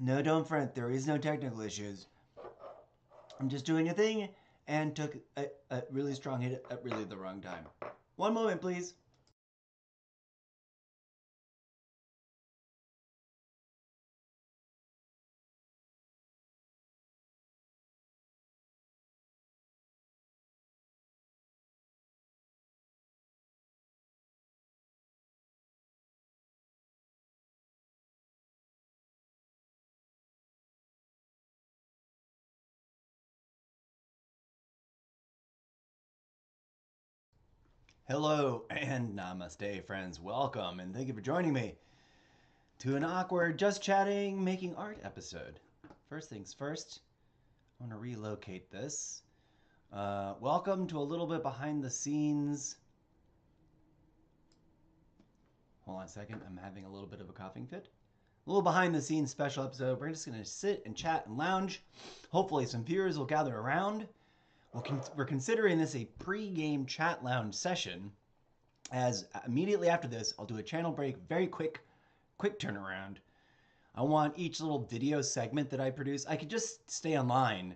No, don't fret. There is no technical issues. I'm just doing a thing and took a really strong hit at really the wrong time. One moment, please. Hello and namaste, friends. Welcome and thank you for joining me to an awkward just chatting making art episode. First things first, I want to relocate this. Welcome to a little bit behind the scenes. Hold on a second, I'm having a little bit of a coughing fit. A little behind the scenes special episode. We're just going to sit and chat and lounge. Hopefully some viewers will gather around. We're considering this a pre-game chat lounge session, as immediately after this, I'll do a channel break, very quick turnaround. I want each little video segment that I produce, I could just stay online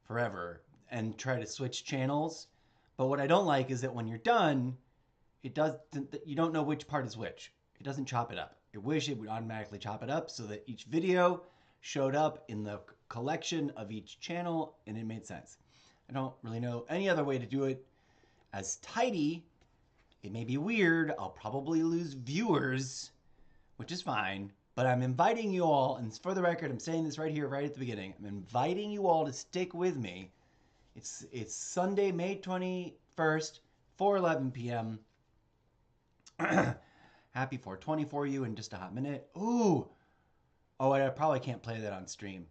forever and try to switch channels. But what I don't like is that when you're done, you don't know which part is which. It doesn't chop it up. I wish it would automatically chop it up so that each video showed up in the collection of each channel and it made sense. I don't really know any other way to do it as tidy. It may be weird. I'll probably lose viewers, which is fine. But I'm inviting you all, and for the record, I'm saying this right here, right at the beginning. I'm inviting you all to stick with me. It's Sunday, May 21st, 4:11 p.m. Happy 420 for you in just a hot minute. Ooh. Oh, I probably can't play that on stream.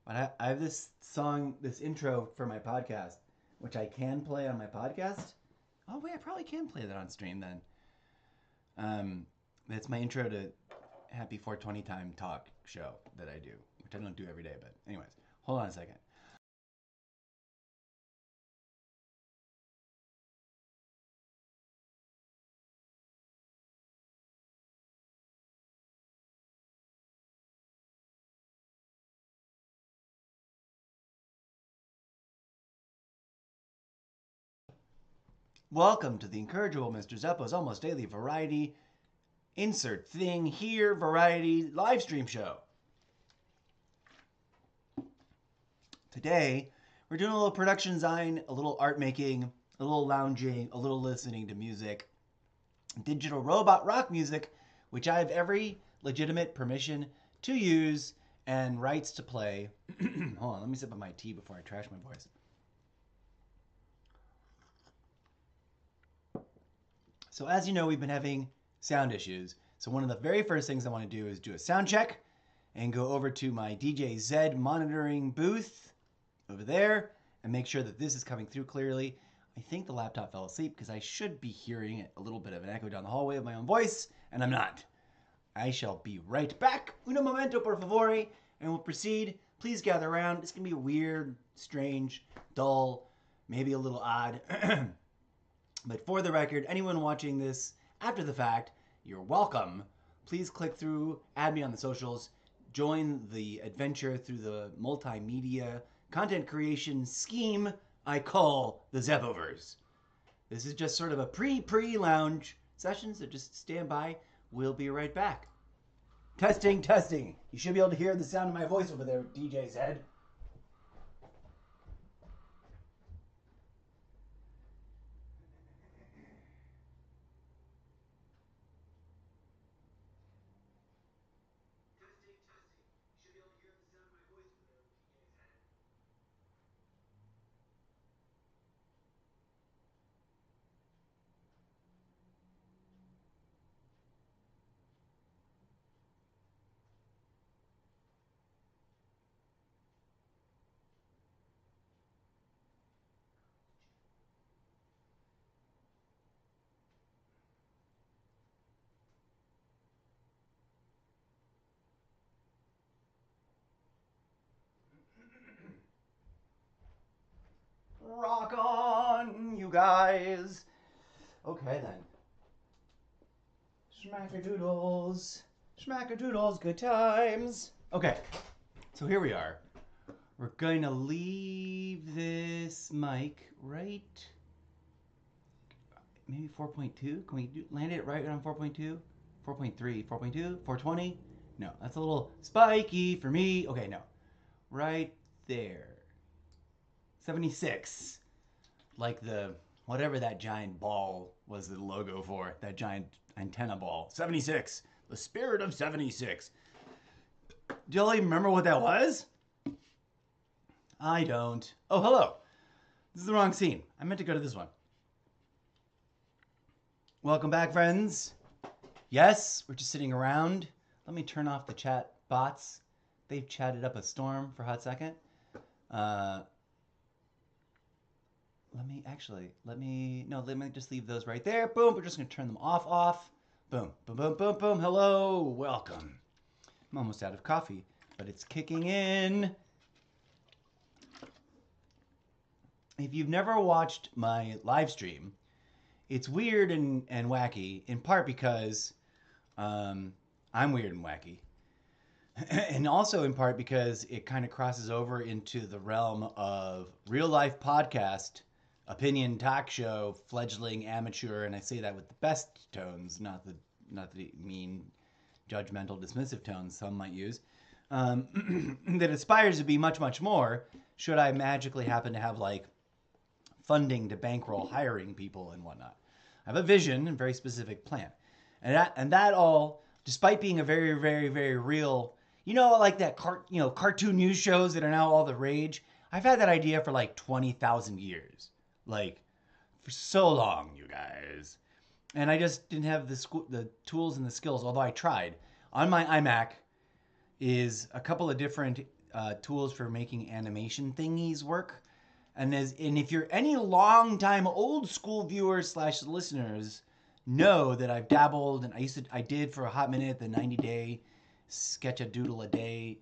But I have this song, this intro for my podcast, which I can play on my podcast. Oh, wait, I probably can play that on stream then. That's my intro to Happy 420 Time talk show that I do, which I don't do every day. But anyways, hold on a second. Welcome to the incorrigible Mr. Zeppo's almost daily variety insert thing here variety live stream show. Today, we're doing a little production design, a little art making, a little lounging, a little listening to music, digital robot rock music, which I have every legitimate permission to use and rights to play. Hold on, let me sip on my tea before I trash my voice. So as you know, we've been having sound issues. So one of the very first things I want to do is do a sound check and go over to my DJ Zed monitoring booth over there and make sure that this is coming through clearly. I think the laptop fell asleep because I should be hearing a little bit of an echo down the hallway of my own voice, and I'm not. I shall be right back. Uno momento, por favore, and we'll proceed. Please gather around. It's going to be weird, strange, dull, maybe a little odd. But for the record, anyone watching this after the fact, you're welcome. Please click through, add me on the socials, join the adventure through the multimedia content creation scheme I call the Zeppoverse. This is just sort of a pre-lounge session, so just stand by. We'll be right back. Testing, testing. You should be able to hear the sound of my voice over there, DJ Zed. Rock on, you guys. Okay, then. Schmackadoodles. Schmackadoodles, good times. Okay, so here we are. We're going to leave this mic right, maybe 4.2. Can we land it right on 4.2? 4.3, 4.2, 420? No, that's a little spiky for me. Okay, no. Right there. 76. Like the, whatever that giant ball was the logo for. That giant antenna ball. 76. The spirit of 76. Do y'all even remember what that was? I don't. Oh, hello. This is the wrong scene. I meant to go to this one. Welcome back, friends. Yes, we're just sitting around. Let me turn off the chat bots. They've chatted up a storm for a hot second. Let me just leave those right there. Boom, we're just gonna turn them off. Boom, boom, boom, boom, boom. Hello, welcome. I'm almost out of coffee, but it's kicking in. If you've never watched my live stream, it's weird and wacky, in part because I'm weird and wacky. And also in part because it kind of crosses over into the realm of real life podcast, opinion talk show, fledgling amateur, and I say that with the best tones, not the mean, judgmental, dismissive tones some might use, that aspires to be much, much more should I magically happen to have like funding to bankroll hiring people and whatnot. I have a vision and very specific plan. And that all, despite being a very, very, very real, like that cartoon news shows that are now all the rage. I've had that idea for like 20,000 years. Like, for so long, you guys. And I just didn't have the tools and the skills, although I tried. On my iMac is a couple of different tools for making animation thingies work. And if you're any long-time old school viewers / listeners, know that I've dabbled, and I did for a hot minute the 90-day sketch a doodle a day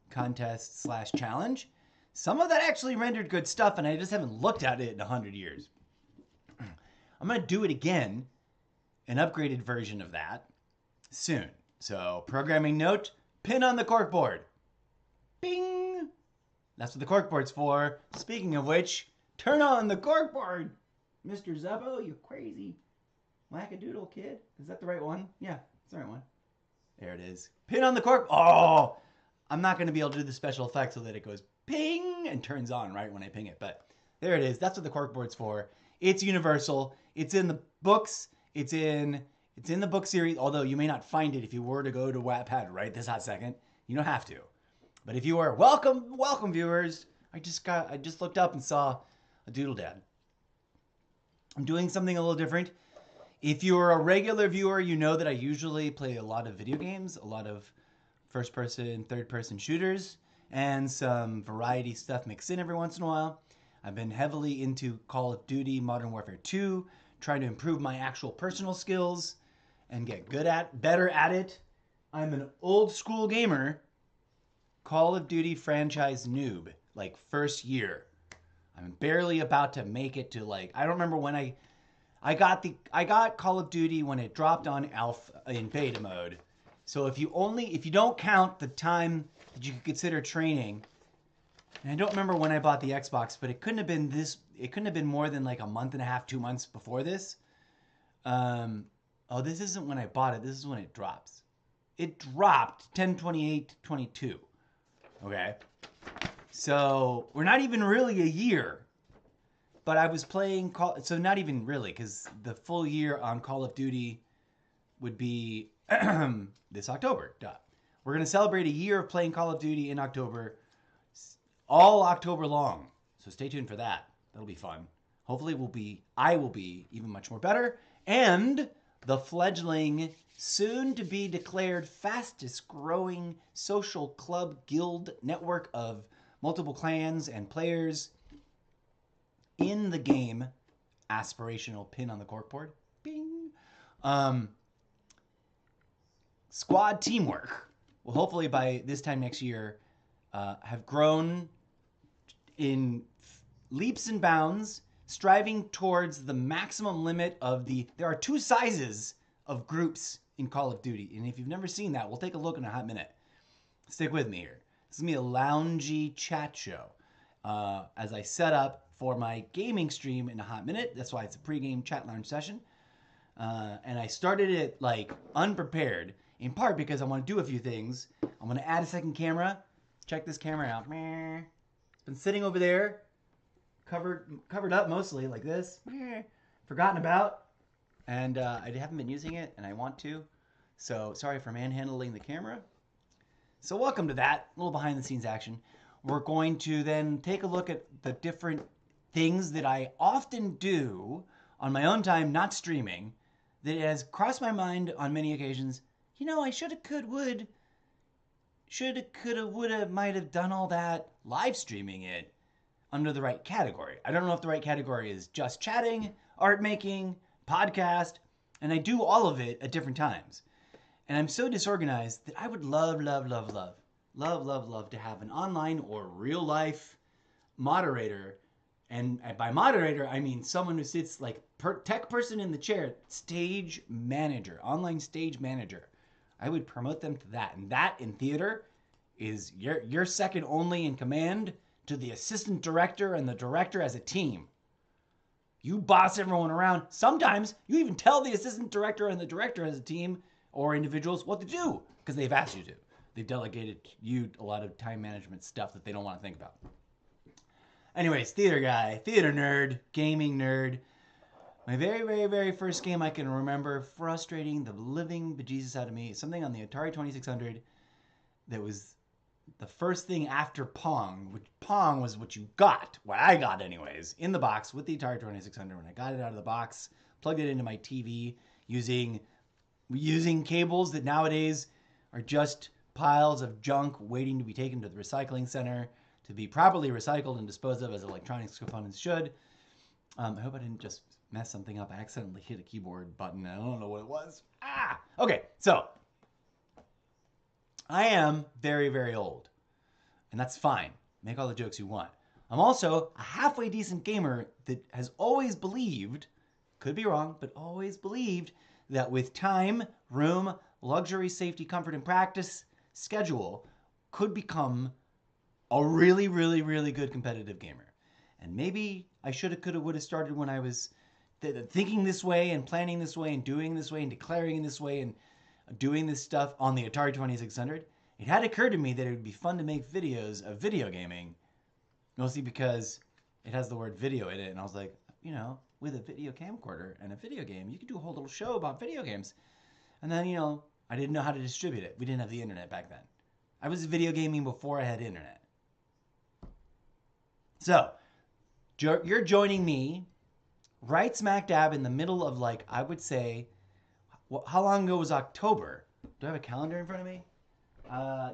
contest / challenge. Some of that actually rendered good stuff, and I just haven't looked at it in 100 years. I'm going to do it again, an upgraded version of that, soon. So, programming note, pin on the corkboard. Bing! That's what the corkboard's for. Speaking of which, turn on the corkboard! Mr. Zeppo, you crazy wackadoodle kid. Is that the right one? Yeah, it's the right one. There it is. Pin on the cork. Oh! I'm not going to be able to do the special effect so that it goes ping and turns on right when I ping it. But there it is. That's what the corkboard's for. It's universal. It's in the books. It's in the book series, although you may not find it if you were to go to Wattpad right this hot second. You don't have to. But if you were, welcome viewers. I just looked up and saw a doodle dad. I'm doing something a little different. If you're a regular viewer, you know that I usually play a lot of video games, a lot of first-person, third-person shooters, and some variety stuff mixed in every once in a while. I've been heavily into Call of Duty Modern Warfare 2, trying to improve my actual personal skills and get better at it. I'm an old school gamer, Call of Duty franchise noob, like first year. I'm barely about to make it to I don't remember when I got Call of Duty when it dropped on alpha in beta mode. So if you don't count the time that you could consider training, and I don't remember when I bought the Xbox, but it couldn't have been more than like a month and a half, 2 months before this. This isn't when I bought it. This is when it drops. It dropped 10/28/22. Okay. So we're not even really a year. But I was playing so not even really, because the full year on Call of Duty would be this October. We're going to celebrate a year of playing Call of Duty in October, all October long. So stay tuned for that. That'll be fun. Hopefully I will be even much more better. And the fledgling, soon to be declared fastest growing social club guild network of multiple clans and players in the game, aspirational pin on the corkboard. Bing. Squad teamwork will hopefully by this time next year have grown in leaps and bounds, striving towards the maximum limit of there are 2 sizes of groups in Call of Duty. And if you've never seen that, we'll take a look in a hot minute. Stick with me here. This is going to be a loungy chat show. As I set up for my gaming stream in a hot minute. That's why it's a pregame chat lounge session. And I started it like unprepared, in part because I want to do a few things. I'm going to add a second camera. Check this camera out. It's been sitting over there, covered up mostly like this. Forgotten about. And I haven't been using it, and I want to. So sorry for manhandling the camera. So welcome to that, a little behind the scenes action. We're going to then take a look at the different things that I often do on my own time, not streaming, that has crossed my mind on many occasions. You know, I shoulda, woulda, might have done all that live streaming it under the right category. I don't know if the right category is just chatting, art making, podcast, and I do all of it at different times. And I'm so disorganized that I would love to have an online or real life moderator. And by moderator, I mean someone who sits like tech person in the chair, stage manager, online stage manager. I would promote them to that. And that in theater is you're second only in command to the assistant director and the director as a team. You boss everyone around. Sometimes you even tell the assistant director and the director as a team or individuals what to do because they've asked you to. They've delegated you a lot of time management stuff that they don't want to think about. Anyways, theater guy, theater nerd, gaming nerd. My very first game I can remember frustrating the living bejesus out of me, something on the Atari 2600 that was the first thing after Pong, which Pong was what you got, what I got anyways, in the box with the Atari 2600. When I got it out of the box, plugged it into my TV using cables that nowadays are just piles of junk waiting to be taken to the recycling center to be properly recycled and disposed of as electronics components should. I hope I didn't just mess something up. I accidentally hit a keyboard button. I don't know what it was. Okay, so I am very old, and that's fine. Make all the jokes you want. I'm also a halfway decent gamer that has always believed, could be wrong, but always believed that with time, room, luxury, safety, comfort, and practice, schedule, could become a really good competitive gamer. And maybe I shoulda, coulda, woulda started when I was thinking this way and planning this way and doing this way and declaring this way and doing this stuff on the Atari 2600. It had occurred to me that it would be fun to make videos of video gaming, mostly because it has the word video in it. And I was like, you know, with a video camcorder and a video game, you could do a whole little show about video games. And then, you know, I didn't know how to distribute it. We didn't have the internet back then. I was video gaming before I had internet. So, you're joining me right smack dab in the middle of, like, I would say, how long ago was October? Do I have a calendar in front of me?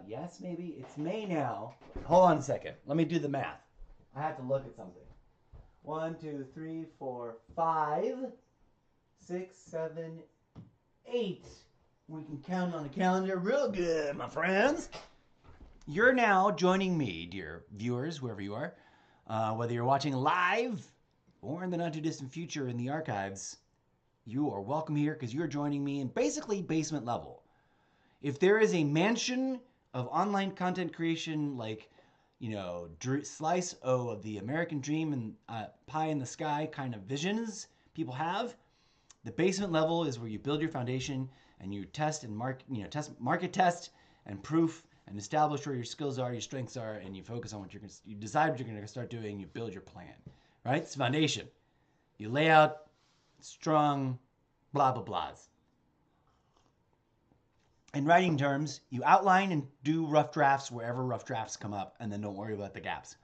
Yes, maybe. It's May now. Hold on a second. Let me do the math. I have to look at something. 1, 2, 3, 4, 5, 6, 7, 8. We can count on a calendar real good, my friends. You're now joining me, dear viewers, whoever you are. Whether you're watching live or in the not too distant future in the archives, you are welcome here because you're joining me in basically basement level. If there is a mansion of online content creation, like, you know, slice of the American dream and pie in the sky kind of visions people have, the basement level is where you build your foundation and you test and market test and proof and establish where your skills are, your strengths are, and you focus on what you decide what you're going to start doing. You build your plan, right? It's foundation. You lay out strong blah blah blahs. In writing terms, you outline and do rough drafts wherever rough drafts come up, and then don't worry about the gaps.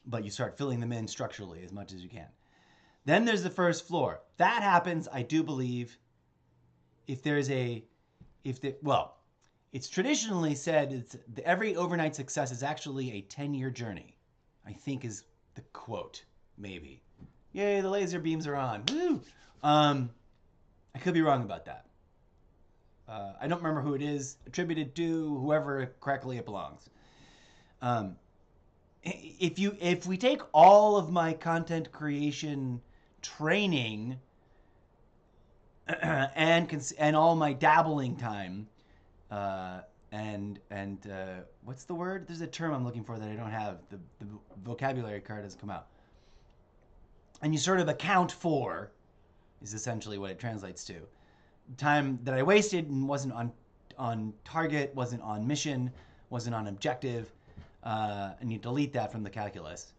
But you start filling them in structurally as much as you can. Then there's the first floor. That happens, I do believe, it's traditionally said every overnight success is actually a 10-year journey, I think is the quote, maybe. Yay, the laser beams are on. Woo! I could be wrong about that. I don't remember who it is, attributed to whoever correctly it belongs. If we take all of my content creation training and all my dabbling time and what's the word? There's a term I'm looking for that I don't have. The vocabulary card has come out. And you sort of account for, is essentially what it translates to. Time that I wasted and wasn't on target, wasn't on mission, wasn't on objective, and you delete that from the calculus.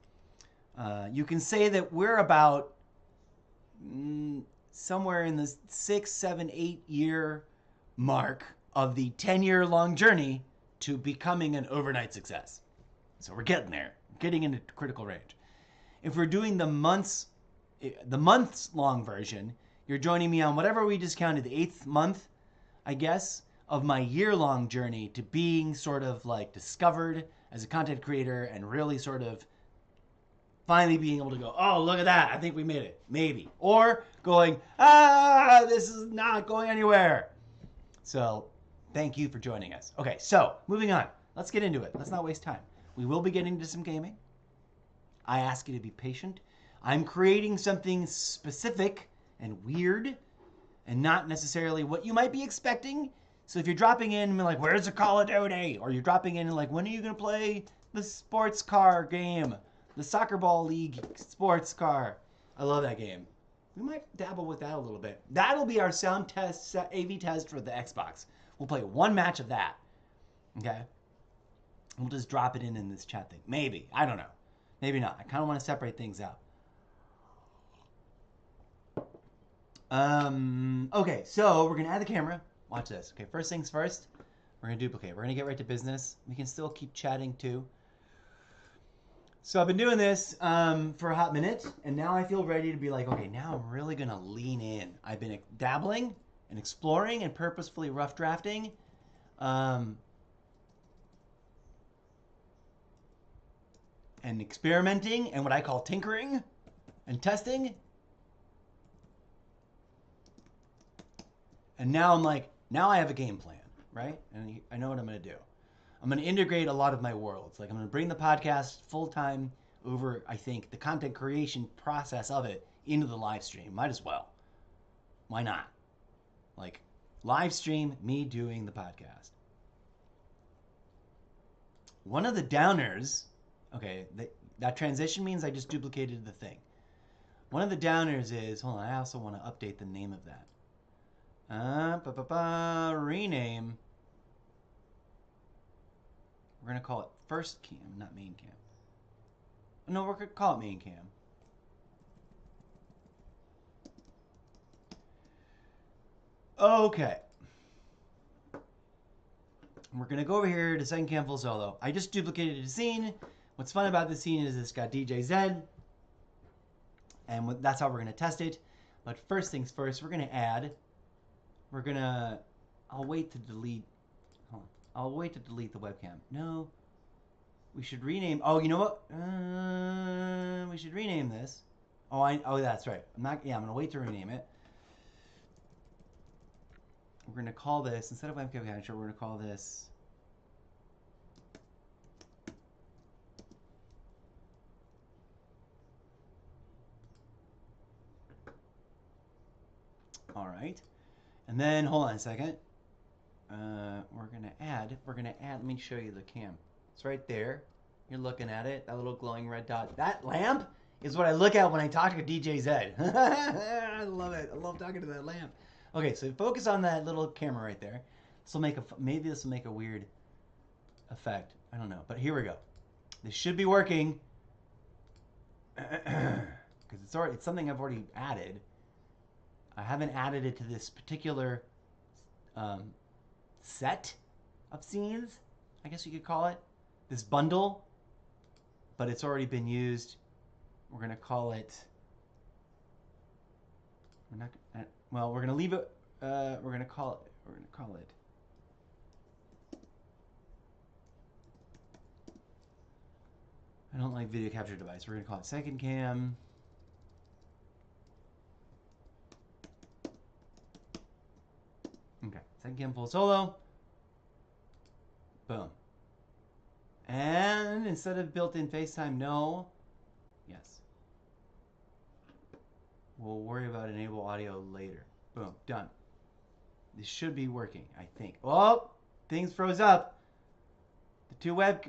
You can say that we're about somewhere in the 6, 7, 8 year mark of the 10-year-long journey to becoming an overnight success. So we're getting there, getting into critical range. If we're doing the months long version, you're joining me on whatever we just counted, the 8th month, I guess, of my year-long journey to being sort of like discovered as a content creator and really sort of finally being able to go, oh, look at that, I think we made it, maybe. Or going, this is not going anywhere. So thank you for joining us. Okay, so moving on. Let's get into it. Let's not waste time. We will be getting into some gaming. I ask you to be patient. I'm creating something specific and weird and not necessarily what you might be expecting. So if you're dropping in and like, where's the Call of Duty? Or you're dropping in and like, when are you going to play the sports car game? The soccer ball league sports car. I love that game. We might dabble with that a little bit. That'll be our sound test, AV test for the Xbox. We'll play one match of that. Okay? We'll just drop it in this chat thing. Maybe. I don't know. Maybe not. I kind of want to separate things out. Okay, so we're going to add the camera. Watch this. Okay, first things first. We're going to duplicate. We're going to get right to business. We can still keep chatting too. So I've been doing this for a hot minute, and now I feel ready to be like, okay, now I'm really going to lean in. I've been dabbling and exploring and purposefully rough drafting. And experimenting and what I call tinkering and testing. And now I'm like, now I have a game plan, right? And I know what I'm going to do. I'm going to integrate a lot of my worlds. Like I'm going to bring the podcast full time over, I think, the content creation process of it into the live stream. Might as well. Why not? Like live stream me doing the podcast. One of the downers, okay, that transition means I just duplicated the thing. One of the downers is, hold on, I also want to update the name of that. Rename. We're going to call it first cam, not main cam. No, we're going to call it main cam. Okay. We're going to go over here to second cam full solo. I just duplicated a scene. What's fun about this scene is it's got DJ Zed. And that's how we're going to test it. But first things first, we're going to add. I'll wait to delete. I'll wait to delete the webcam. No. We should rename. Oh, you know what? We should rename this. Oh, that's right. I'm going to wait to rename it. We're going to call this, instead of webcam capture, we're going to call this. All right. And then, hold on a second. We're going to add, let me show you the cam. It's right there. You're looking at it, that little glowing red dot. That lamp is what I look at when I talk to DJ Zed. I love it. I love talking to that lamp. Okay, so focus on that little camera right there. Maybe this will make a weird effect. I don't know, but here we go. This should be working. Because it's something I've already added. I haven't added it to this particular set of scenes, I guess you could call it. This bundle, but it's already been used. We're gonna call it. We're gonna leave it. We're gonna call it. I don't like video capture device. We're gonna call it second cam. Okay, second cam full solo. Boom. And instead of built-in FaceTime, no. Yes. We'll worry about enable audio later. Boom, done. This should be working, I think. Oh, Things froze up. The two web...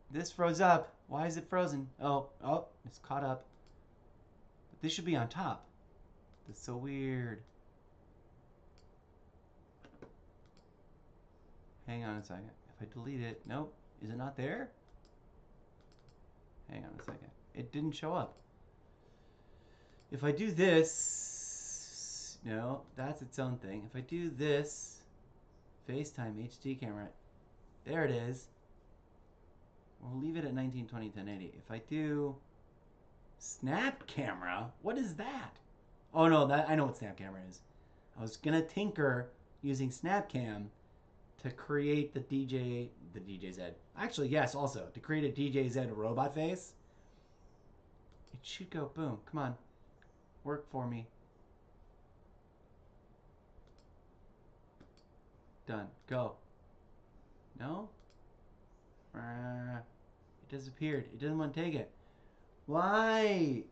This froze up. Why is it frozen? Oh, it's caught up. But this should be on top. That's so weird. Hang on a second. If I delete it, nope. Is it not there? Hang on a second. It didn't show up. If I do this, no, that's its own thing. If I do this, FaceTime HD camera, there it is. We'll leave it at 1920 1080. If I do snap camera, what is that? Oh no, that I know what snap camera is. I was gonna tinker using Snapcam to create the DJZ. Actually, yes, also to create a DJZ robot face. It should go boom. Come on, work for me. Done. Go. No? It disappeared. It doesn't want to take it. Why?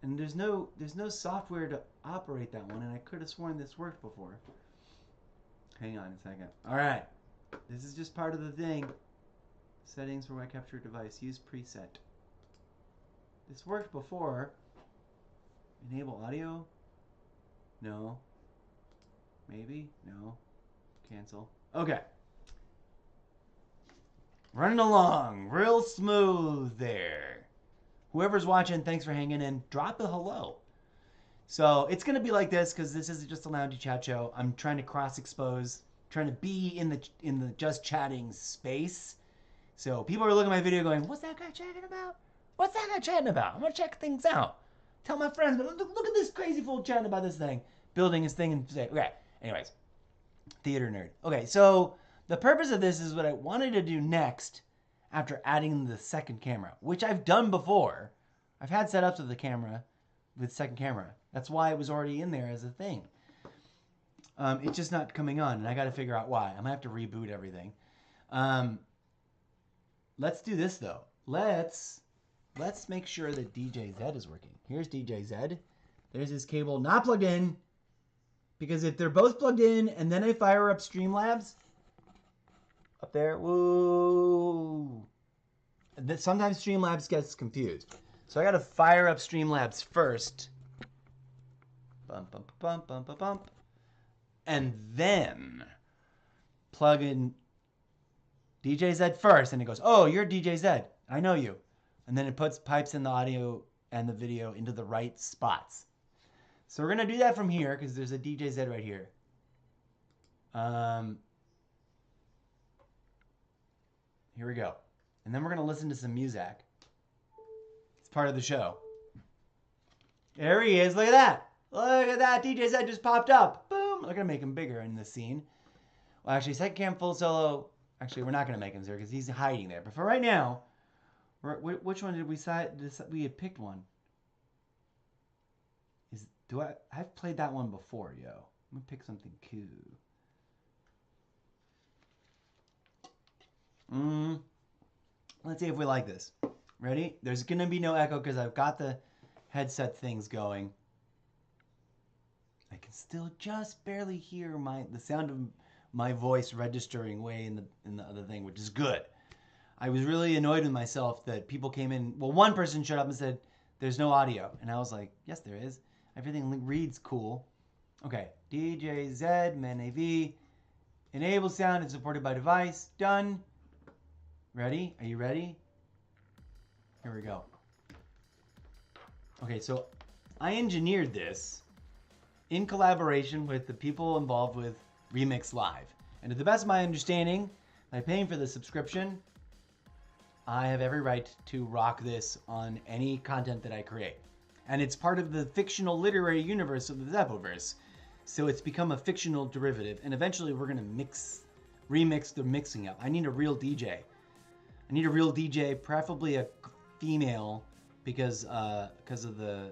And there's no software to operate that one, and I could have sworn this worked before. Hang on a second. All right. This is just part of the thing. Settings for my capture device. Use preset. This worked before. Enable audio? No. Maybe? No. Cancel. Okay. Running along real smooth there. Whoever's watching, thanks for hanging in. Drop a hello. So it's going to be like this because this isn't just a loungy chat show. I'm trying to cross-expose, trying to be in the just chatting space. So people are looking at my video going, what's that guy chatting about? What's that guy chatting about? I'm going to check things out. Tell my friends, look at this crazy fool chatting about this thing. Building his thing and say, okay. Anyways, theater nerd. Okay, so the purpose of this is what I wanted to do next after adding the second camera, which I've done before. I've had setups of the camera with second camera. That's why it was already in there as a thing. It's just not coming on, and I got to figure out why. I'm gonna have to reboot everything. Let's do this though. Let's make sure that DJZ is working. Here's DJZ. There's his cable not plugged in, because if they're both plugged in and then I fire up Streamlabs up there, whoa! Sometimes Streamlabs gets confused, so I got to fire up Streamlabs first. Bump, bump, bump, bump, bump, bump. And then plug in DJZ first, and it goes, oh, you're DJZ. I know you. And then it pipes in the audio and the video into the right spots. So we're going to do that from here because there's a DJZ right here. Here we go. And then we're going to listen to some music. It's part of the show. There he is. Look at that. Look at that. DJZ just popped up. Boom. We're going to make him bigger in this scene. Well, actually, second cam full solo. Actually, we're not going to make him there because he's hiding there. But for right now, which one did we decide? We had picked one. I've played that one before, yo. I'm going to pick something cool. Let's see if we like this. Ready? There's going to be no echo because I've got the headset things going. I can still just barely hear the sound of my voice registering way in the other thing, which is good. I was really annoyed with myself that people came in. Well, one person showed up and said, there's no audio. And I was like, yes, there is. Everything reads cool. Okay. DJZ, MANAV. Enable sound and supported by device. Done. Ready? Are you ready? Here we go. Okay, so I engineered this in collaboration with the people involved with Remix Live. And to the best of my understanding, by paying for the subscription, I have every right to rock this on any content that I create. And it's part of the fictional literary universe of the Zeppoverse. So it's become a fictional derivative. And eventually we're going to remix the mixing up. I need a real DJ. I need a real DJ, preferably a female, because of the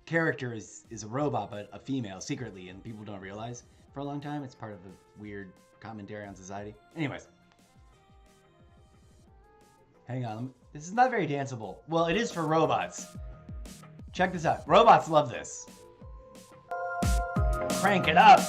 character is a robot, but a female secretly, and people don't realize for a long time. It's part of the weird commentary on society. Anyways. Hang on. This is not very danceable. Well, it is for robots. Check this out. Robots love this. Crank it up.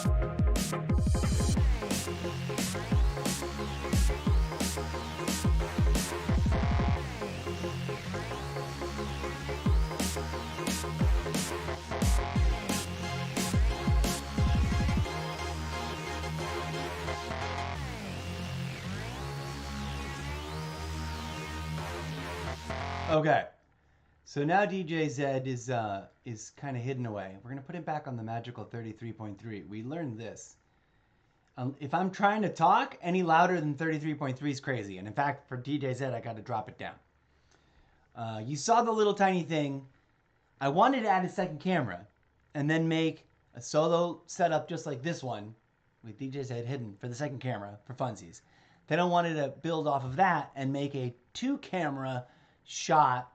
Okay. So now DJ Zed is kind of hidden away. We're gonna put him back on the magical 33.3. We learned this. If I'm trying to talk any louder than 33.3 is crazy. And in fact, for DJ Zed, I got to drop it down. You saw the little tiny thing. I wanted to add a second camera and then make a solo setup just like this one with DJ Zed hidden for the second camera for funsies. Then I wanted to build off of that and make a 2-camera shot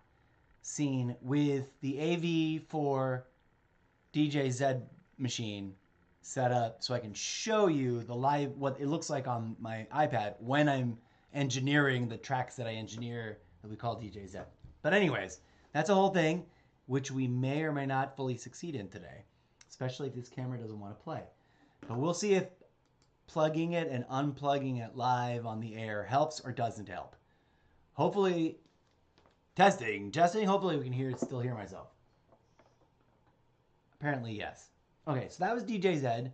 scene with the AV for DJ Zed machine set up so I can show you the live what it looks like on my iPad when I'm engineering the tracks that I engineer that we call DJ Zed. But anyways, that's a whole thing which we may or may not fully succeed in today, especially if this camera doesn't want to play. But we'll see if plugging it and unplugging it live on the air helps or doesn't help. Hopefully, testing, hopefully we can still hear myself. Apparently, yes. Okay, so that was DJ Zed.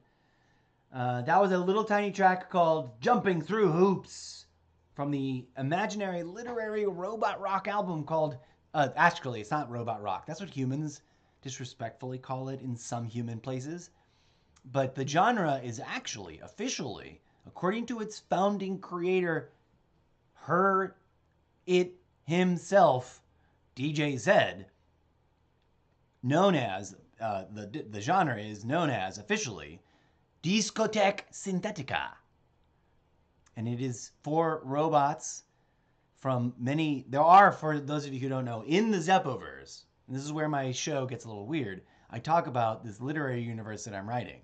That was a little tiny track called Jumping Through Hoops from the imaginary literary robot rock album called, actually, it's not robot rock. That's what humans disrespectfully call it in some human places. But the genre is actually, officially, according to its founding creator, it himself, DJ Zed, known as, the genre is known as, officially, Discotheque Synthetica. And it is for robots from many, there are, for those of you who don't know, in the Zeppoverse, and this is where my show gets a little weird, I talk about this literary universe that I'm writing.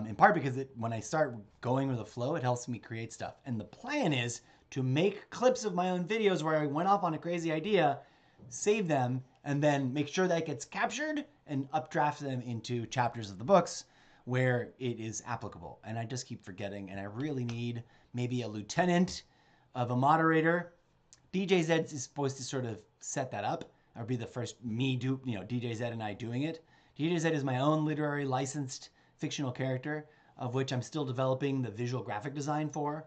In part because when I start going with the flow, it helps me create stuff. And the plan is to make clips of my own videos where I went off on a crazy idea, save them, and then make sure that gets captured and updraft them into chapters of the books where it is applicable. And I just keep forgetting, and I really need maybe a lieutenant of a moderator. DJ Zed is supposed to sort of set that up, or be the first DJ Zed and I doing it. DJ Zed is my own literary licensed fictional character, of which I'm still developing the visual graphic design for,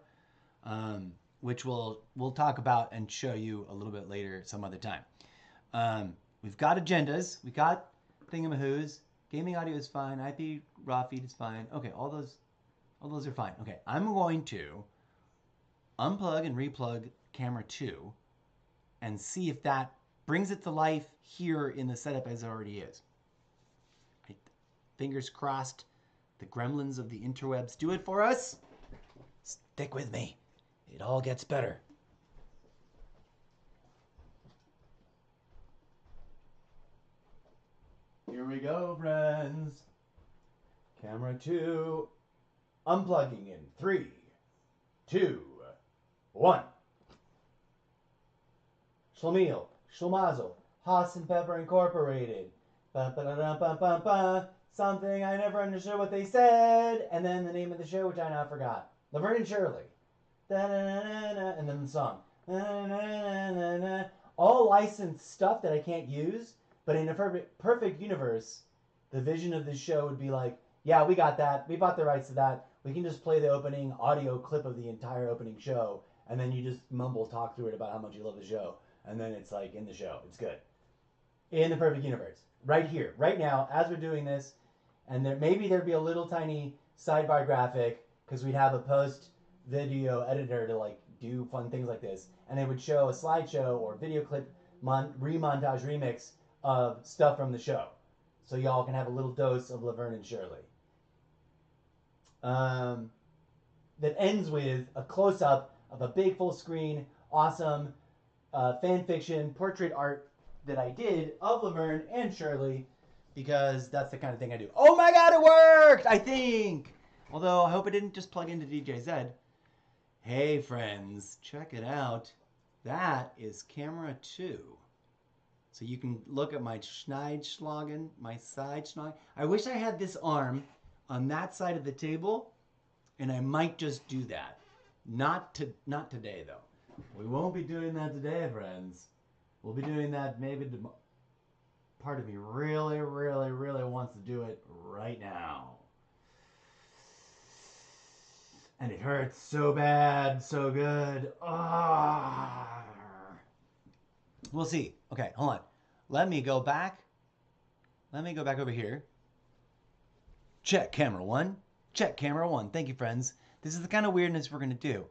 which we'll talk about and show you a little bit later some other time. We've got agendas. We got thingamahoos. Gaming audio is fine. IP raw feed is fine. Okay, all those are fine. Okay, I'm going to unplug and replug camera 2 and see if that brings it to life here in the setup as it already is. Fingers crossed the gremlins of the interwebs do it for us. Stick with me. It all gets better. Here we go, friends. Camera 2. Unplugging in 3, 2, 1. Schlemiel, Schlemazel, Haas and Pepper Incorporated. Ba-ba-da-da-ba-ba-ba. Something I never understood what they said. And then the name of the show, which I now forgot. Laverne and Shirley. Da-da-da-da-da. And then the song. Da-da-da-da-da. All licensed stuff that I can't use. But in a perfect universe, the vision of this show would be like, yeah, we got that. We bought the rights to that. We can just play the opening audio clip of the entire opening show. And then you just mumble talk through it about how much you love the show. And then it's like in the show. It's good. In the perfect universe. Right here. Right now, as we're doing this. And maybe there'd be a little tiny sidebar graphic. Because we'd have a post-video editor to like do fun things like this. And it would show a slideshow or video clip remontage remix of stuff from the show. So y'all can have a little dose of Laverne and Shirley. That ends with a close-up of a big full-screen, awesome fan fiction portrait art that I did of Laverne and Shirley, because that's the kind of thing I do. Oh my god, it worked! I think! Although, I hope it didn't just plug into DJ Zed. Hey, friends, check it out. That is camera 2. So you can look at my Schneidschlagen, my side Schneid. I wish I had this arm on that side of the table, and I might just do that. Not today, though. We won't be doing that today, friends. We'll be doing that maybe tomorrow. Part of me really, really, really wants to do it right now. And it hurts so bad, so good. We'll see. Okay, hold on. Let me go back. Let me go back over here. Check camera one. Check camera one. Thank you, friends. This is the kind of weirdness we're going to do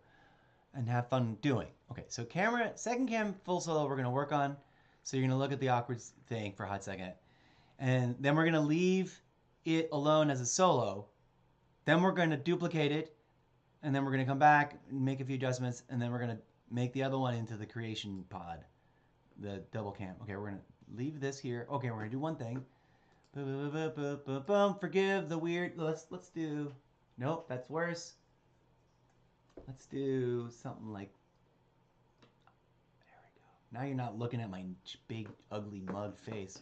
and have fun doing. Okay, so camera, second cam full solo we're going to work on. So you're going to look at the awkward thing for a hot second. And then we're going to leave it alone as a solo. Then we're going to duplicate it. And then we're going to come back and make a few adjustments. And then we're going to make the other one into the creation pod. The double cam. Okay, we're going to leave this here. Okay, we're going to do one thing. Forgive the weird. Let's do. Nope, that's worse. Let's do something like. There we go. Now you're not looking at my big ugly mug face.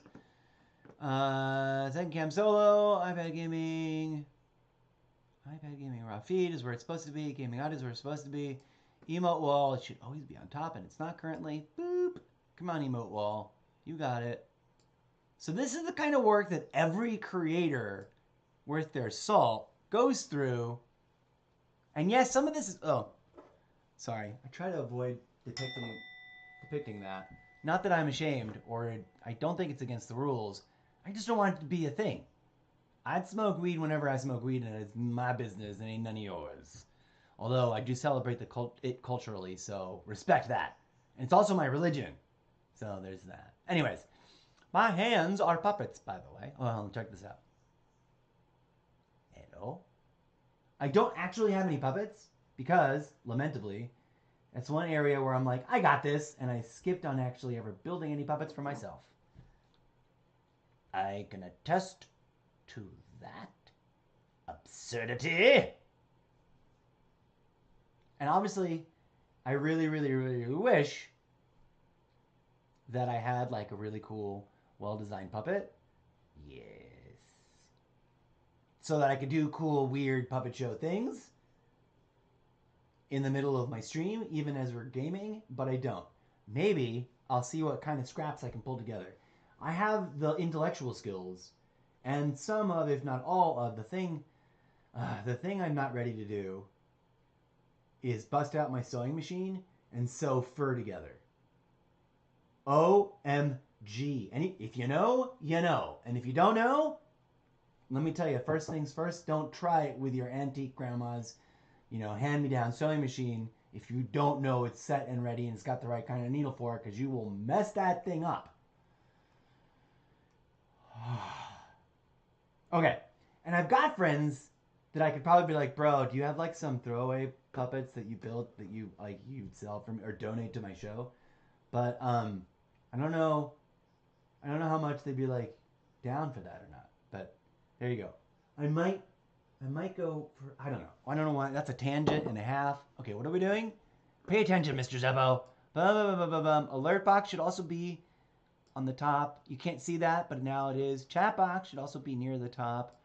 Second cam solo. iPad gaming raw feed is where it's supposed to be. Gaming audio is where it's supposed to be. Emote wall. It should always be on top, and it's not currently. Boop. Come on, emote wall. You got it. So this is the kind of work that every creator worth their salt goes through. And yes, some of this is... Oh, sorry. I try to avoid depicting that. Not that I'm ashamed, or I don't think it's against the rules. I just don't want it to be a thing. I'd smoke weed whenever I smoke weed, and it's my business, and ain't none of yours. Although I do celebrate it culturally, so respect that. And it's also my religion. So there's that. Anyways, my hands are puppets, by the way. Well, check this out. Hello. I don't actually have any puppets because, lamentably, that's one area where I'm like, I got this, and I skipped on actually ever building any puppets for myself. I can attest to that absurdity. And obviously, I really, really, really wish that I had like a really cool, well-designed puppet. Yes. So that I could do cool, weird puppet show things in the middle of my stream, even as we're gaming, but I don't. Maybe I'll see what kind of scraps I can pull together. I have the intellectual skills and some of, if not all of, the thing I'm not ready to do is bust out my sewing machine and sew fur together. OMG. And if you know, you know. And if you don't know, let me tell you, first things first, don't try it with your antique grandma's, hand-me-down sewing machine if you don't know it's set and ready and it's got the right kind of needle for it, because you will mess that thing up. Okay. And I've got friends that I could probably be like, bro, do you have like some throwaway puppets that you built that you sell from or donate to my show? But I don't know how much they'd be like down for that or not. But there you go. I might go for, I don't know why. That's a tangent and a half. Okay, what are we doing? Pay attention, Mr. Zeppo. Alert box should also be on the top. You can't see that, but now it is. Chat box should also be near the top.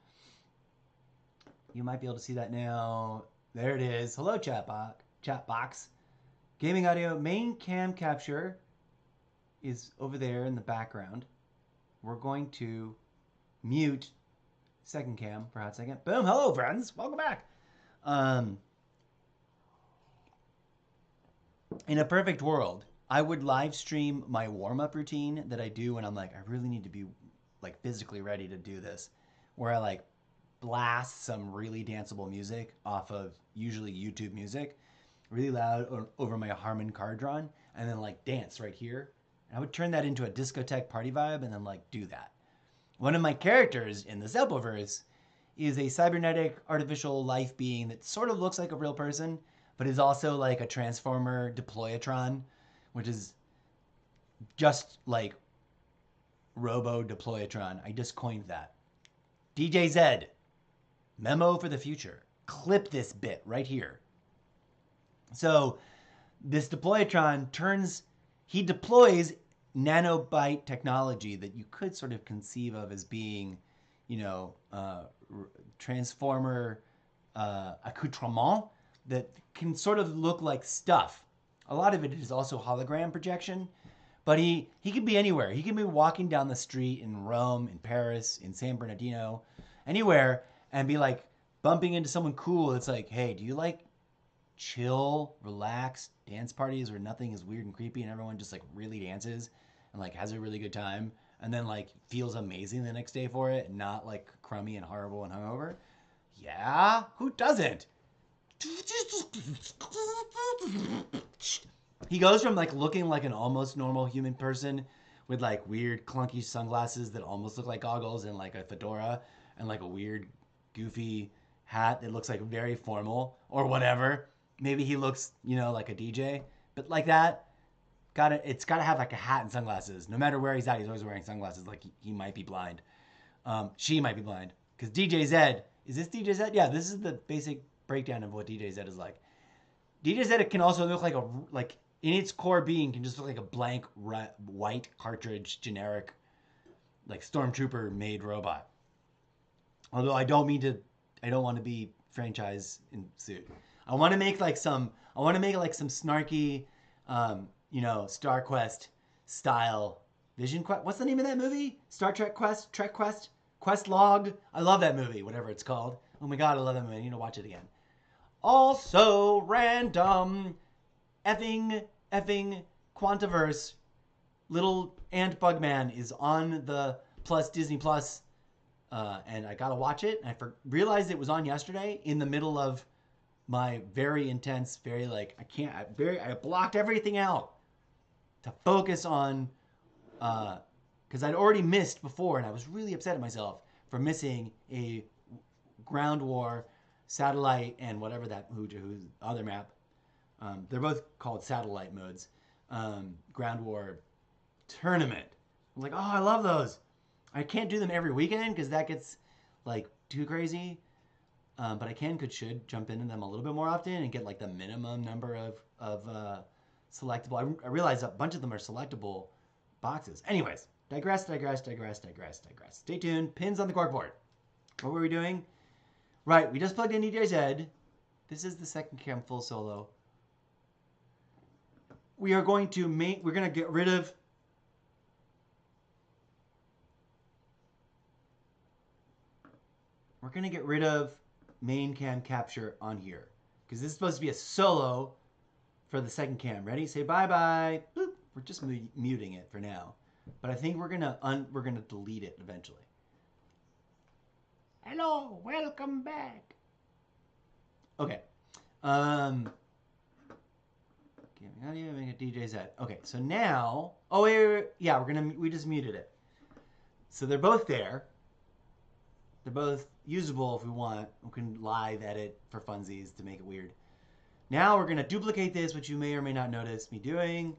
You might be able to see that now. There it is. Hello, chat box. Gaming audio. Main cam capture is over there in the background. We're going to mute second cam for a hot second. Boom. Hello, friends. Welcome back. In a perfect world, I would live stream my warm-up routine that I do when I'm like, I really need to be like physically ready to do this, where I like blast some really danceable music off of usually YouTube music really loud over my Harman Kardon, and then like dance right here. And I would turn that into a discotheque party vibe and then like do that. One of my characters in the Zeppoverse is a cybernetic artificial life being that sort of looks like a real person, but is also like a transformer deployatron, which is just like Robo Deployatron. I just coined that. DJ Zed, memo for the future. Clip this bit right here. So this Deployatron he deploys nanobyte technology that you could sort of conceive of as being, transformer accoutrement that can sort of look like stuff. A lot of it is also hologram projection, but he could be anywhere. He can be walking down the street in Rome, in Paris, in San Bernardino, anywhere, and be like bumping into someone cool. It's like, hey, do you like chill, relaxed dance parties where nothing is weird and creepy and everyone just like really dances? and like has a really good time and then like feels amazing the next day for it, not like crummy and horrible and hungover. Yeah, who doesn't? He goes from like looking like an almost normal human person with like weird clunky sunglasses that almost look like goggles and like a fedora and like a weird goofy hat that looks like very formal or whatever. Maybe he looks, you know, like a DJ, but like that. It's gotta have like a hat and sunglasses. No matter where he's at, he's always wearing sunglasses. Like he might be blind. She might be blind. Because DJ Zed, is this DJ Zed? Yeah, this is the basic breakdown of what DJ Zed is like. DJ Zed can also look like in its core being can just look like a blank white cartridge generic like stormtrooper made robot. Although I don't want to be franchise in suit. I want to make like some snarky, Star Quest style Vision Quest. What's the name of that movie? Star Trek Quest, Trek Quest, Quest Log. I love that movie, whatever it's called. Oh my God, I love that movie. I need to watch it again. Also random effing Quantiverse. Little Ant Bugman is on the Disney Plus, and I gotta watch it. I realized it was on yesterday in the middle of my very intense, I blocked everything out to focus on, because I'd already missed before, and I was really upset at myself for missing a ground war satellite and whatever that who's other map. They're both called satellite modes. Ground war tournament. I'm like, oh, I love those. I can't do them every weekend because that gets like too crazy. But I should jump into them a little bit more often and get like the minimum number of selectable. I realize a bunch of them are selectable boxes. Anyways, digress. Stay tuned. Pins on the corkboard. What were we doing? Right, we just plugged in DJ Zed. This is the second cam full solo. We're going to get rid of main cam capture on here because this is supposed to be a solo for the second cam. Ready? Say bye-bye. Boop. We're just muting it for now, but I think we're gonna delete it eventually. Hello, welcome back. Okay. How do you make a DJ set? Okay, so now, yeah, we just muted it. So they're both there. They're both usable if we want. We can live edit for funsies to make it weird. Now we're gonna duplicate this, which you may or may not notice me doing.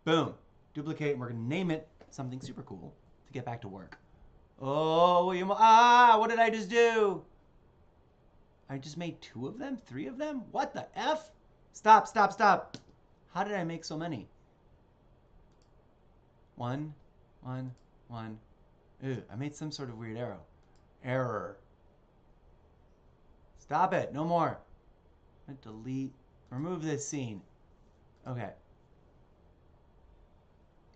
Boom, duplicate, and we're gonna name it something super cool to get back to work. Oh, what did I just do? I just made 2 of them? 3 of them? What the F? Stop. How did I make so many? 1. Ew, I made some sort of weird error. Stop it. No more. Delete. Remove this scene. Okay.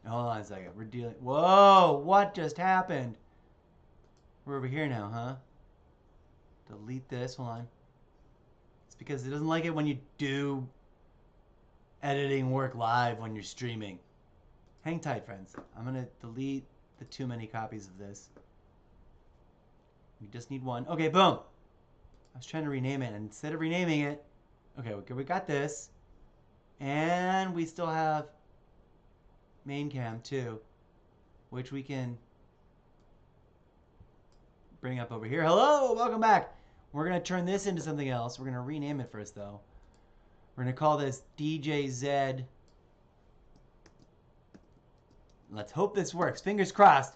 Hold on a second. We're dealing. Whoa! What just happened? We're over here now, huh? Delete this. Hold on. It's because it doesn't like it when you do editing work live when you're streaming. Hang tight, friends. I'm going to delete the too many copies of this. We just need 1. Okay, boom. I was trying to rename it, and instead of renaming it, okay, we got this. And we still have main cam too, which we can bring up over here. Hello, welcome back. We're going to turn this into something else. We're going to rename it first, though. We're going to call this DJ Zed. Let's hope this works. Fingers crossed.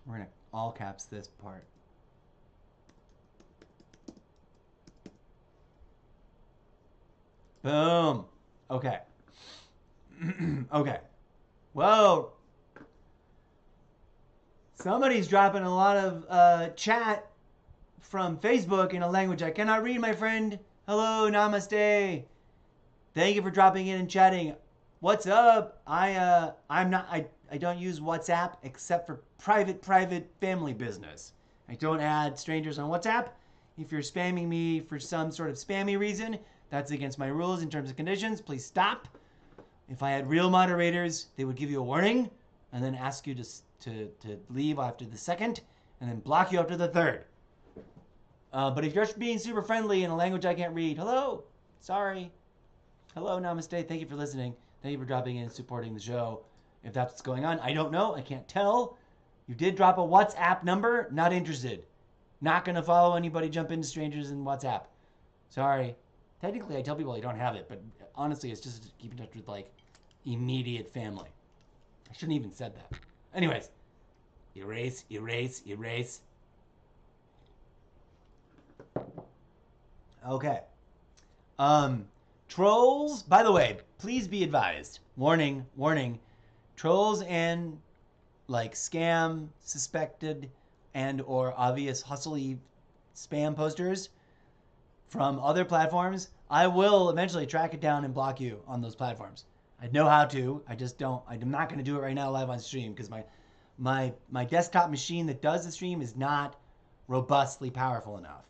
We're going to all caps this part. Boom. Okay. Okay. Whoa. Somebody's dropping a lot of chat from Facebook in a language I cannot read, my friend. Hello, namaste. Thank you for dropping in and chatting. What's up? I don't use WhatsApp except for private family business. I don't add strangers on WhatsApp. If you're spamming me for some sort of spammy reason, that's against my rules and terms and conditions. Please stop. If I had real moderators, they would give you a warning and then ask you to leave after the second and then block you after the third. But if you're being super friendly in a language I can't read, hello, sorry. Hello, namaste. Thank you for listening. Thank you for dropping in and supporting the show. If that's what's going on, I don't know. I can't tell. You did drop a WhatsApp number. Not interested. Not going to follow anybody jump into strangers in WhatsApp. Sorry. Technically, I tell people I don't have it, but honestly, it's just to keep in touch with, like, immediate family. I shouldn't even said that. Anyways. Erase, erase, erase. Okay. Trolls, by the way, please be advised. Warning, warning. Trolls and like scam, suspected, and or obvious hustly spam posters from other platforms, I will eventually track it down and block you on those platforms. I know how to. I just don't. I'm not going to do it right now live on stream because my desktop machine that does the stream is not robustly powerful enough.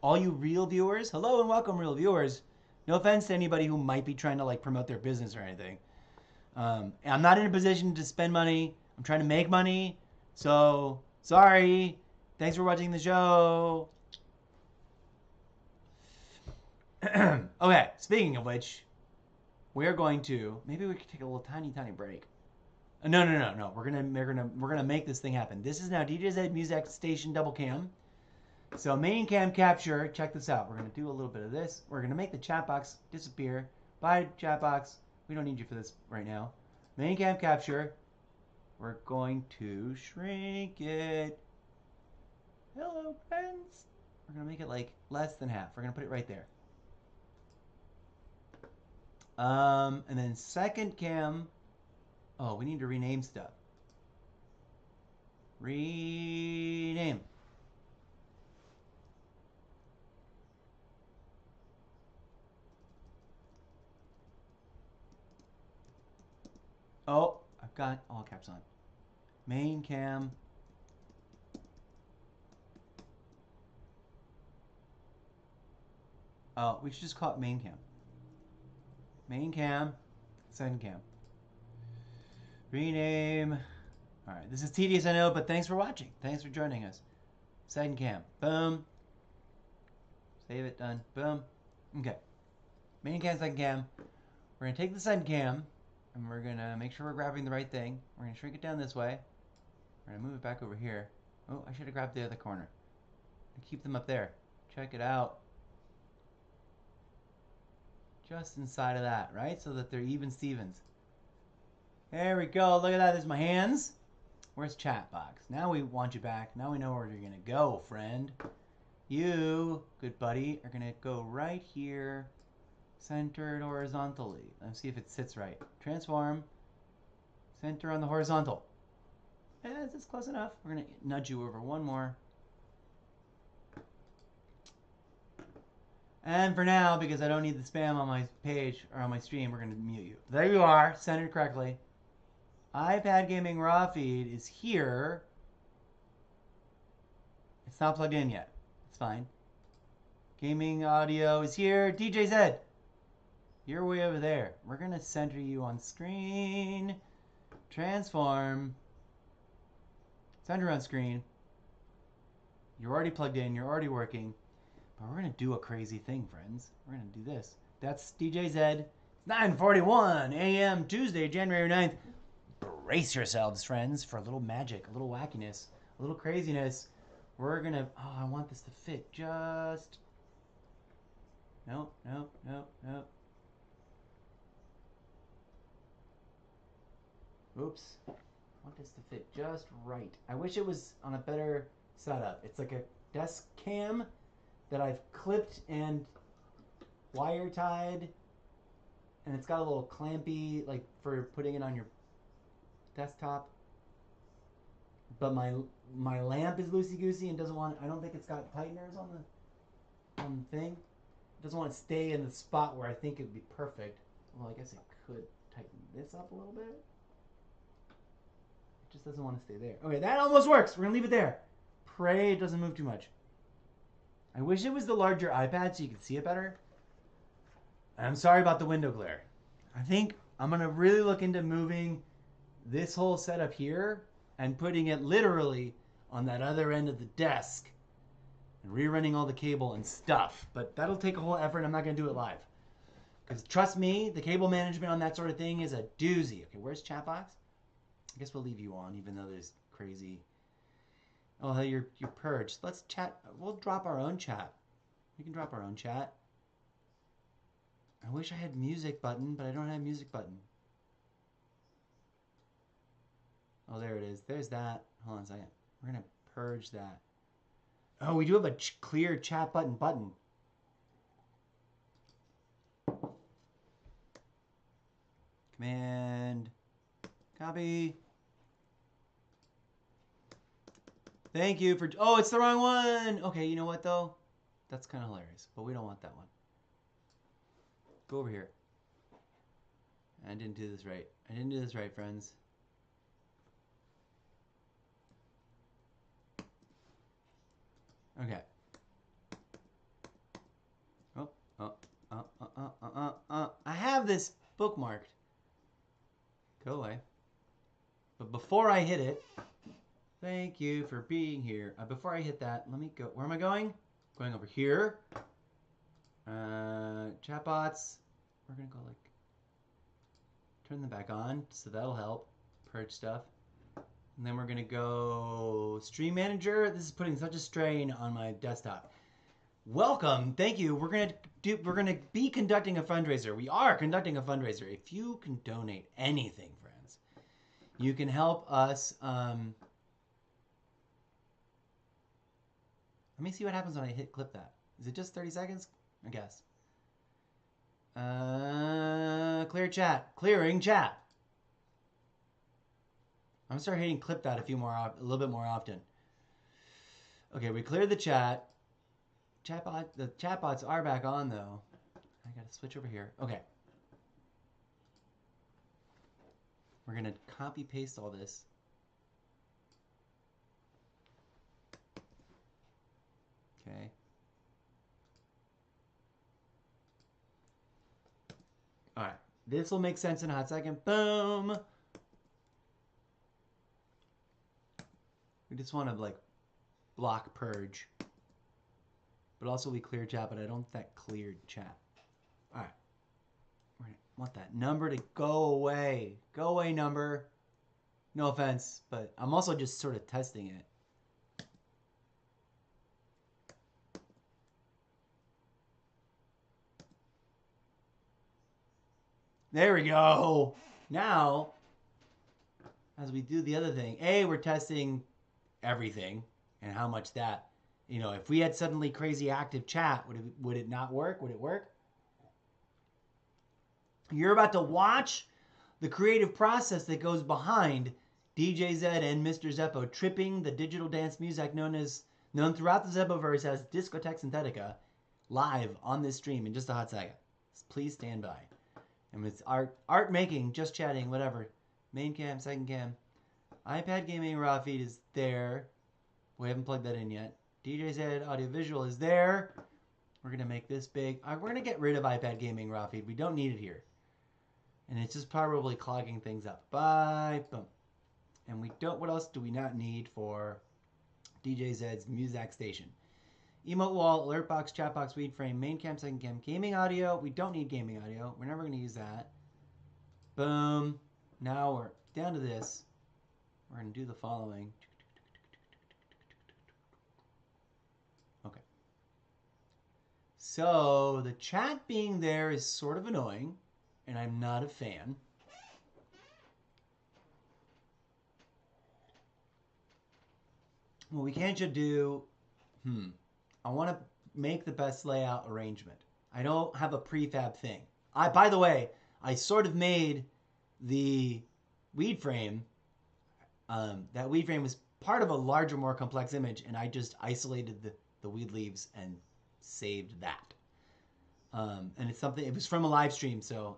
All you real viewers, hello and welcome, real viewers. No offense to anybody who might be trying to like promote their business or anything. I'm not in a position to spend money. I'm trying to make money. So, sorry. Thanks for watching the show. Okay, speaking of which, we're going to, maybe we could take a little tiny break. No. We're gonna make this thing happen. This is now DJZ Music Station Double Cam. So main cam capture, check this out. We're gonna do a little bit of this. We're gonna make the chat box disappear. Bye, chat box. We don't need you for this right now. Main cam capture. We're going to shrink it. Hello, friends. We're gonna make it like less than half. We're gonna put it right there. And then second cam. Oh, we need to rename stuff. Rename. Oh, I've got all caps on. Main cam. Oh, we should just call it main cam. Main cam, second cam. Rename. All right, this is tedious, I know, but thanks for watching. Thanks for joining us. Second cam. Boom. Save it, done. Boom. Okay. Main cam, second cam. We're going to take the second cam, and we're going to make sure we're grabbing the right thing. We're going to shrink it down this way. We're going to move it back over here. Oh, I should have grabbed the other corner. Keep them up there. Check it out. Just inside of that, right? So that they're even Stevens. There we go. Look at that. There's my hands. Where's chat box? Now we want you back. Now we know where you're going to go, friend. You, good buddy, are going to go right here, centered horizontally. Let's see if it sits right. Transform. Center on the horizontal. Yes, it's close enough. We're going to nudge you over one more. And for now, because I don't need the spam on my page or on my stream, we're going to mute you. There you are, centered correctly. iPad Gaming Raw feed is here. It's not plugged in yet. It's fine. Gaming audio is here. DJ Zed, you're way over there. We're going to center you on screen. Transform. Center on screen. You're already plugged in. You're already working. But we're going to do a crazy thing, friends. We're going to do this. That's DJ Zed. It's 9:41 a.m. Tuesday, January 9th. Brace yourselves, friends, for a little magic, a little wackiness, a little craziness. We're going to... Oh, I want this to fit just... Nope. Oops. I want this to fit just right. I wish it was on a better setup. It's like a desk cam that I've clipped and wire tied, and it's got a little clampy like for putting it on your desktop. But my lamp is loosey goosey and doesn't want. I don't think it's got tighteners on the thing. It doesn't want to stay in the spot where I think it'd be perfect. Well, I guess it could tighten this up a little bit. It just doesn't want to stay there. Okay, that almost works. We're gonna leave it there. Pray it doesn't move too much. I wish it was the larger iPad so you could see it better. I'm sorry about the window glare. I think I'm going to really look into moving this whole setup here and putting it literally on that other end of the desk and rerunning all the cable and stuff. But that'll take a whole effort. I'm not going to do it live. Because trust me, the cable management on that sort of thing is a doozy. Okay, where's chat box? I guess we'll leave you on, even though there's crazy. Oh, you're purged. Let's chat. We'll drop our own chat. We can drop our own chat. I wish I had music button, but I don't have music button. Oh, there it is. There's that. Hold on a second. We're going to purge that. Oh, we do have a clear chat button. Command. Copy. Thank you for... Oh, it's the wrong one. Okay, you know what, though? That's kind of hilarious, but we don't want that one. Go over here. I didn't do this right. I didn't do this right, friends. Okay. I have this bookmarked. Go away. But before I hit it, thank you for being here. Before I hit that, let me go. Where am I going? Going over here. Chatbots. We're going to go like, turn them back on, so that'll help. Purge stuff. And then we're going to go Stream Manager. This is putting such a strain on my desktop. Welcome. Thank you. We're going to be conducting a fundraiser. We are conducting a fundraiser. If you can donate anything, friends, you can help us. Let me see what happens when I hit clip that. Is it just 30 seconds? I guess. Clear chat. Clearing chat. I'm gonna start hitting clip that a little bit more often. Okay, we cleared the chat. The chatbots are back on though. I gotta switch over here. Okay. We're gonna copy paste all this. Okay. All right. This will make sense in a hot second. Boom. We just want to like block purge. But also we clear chat, but I don't think that cleared chat. All right. We're gonna want that number to go away. Go away, number. No offense, but I'm also just sort of testing it. There we go. Now, as we do the other thing, we're testing everything and how much that, if we had suddenly crazy active chat, would it not work? Would it work? You're about to watch the creative process that goes behind DJ Zed and Mr. Zeppo tripping the digital dance music known throughout the Zeppoverse as Discotheque Synthetica live on this stream in just a hot second. Please stand by. And it's art making, just chatting, whatever. Main cam, second cam. iPad gaming raw feed is there. We haven't plugged that in yet. DJ Zed audiovisual is there. We're going to make this big. We're going to get rid of iPad gaming raw feed. We don't need it here. And it's just probably clogging things up. Bye. Boom. And what else do we not need for DJ Zed's music station? Emote wall, alert box, chat box, weed frame, main cam, second cam, gaming audio. We don't need gaming audio. We're never going to use that. Boom. Now we're down to this. We're going to do the following. Okay. So the chat being there is sort of annoying, and I'm not a fan. What we can't just do, I want to make the best layout arrangement. I don't have a prefab thing. By the way, I sort of made the weed frame. That weed frame was part of a larger, more complex image, and I just isolated the weed leaves and saved that. And it's something. It was from a live stream, so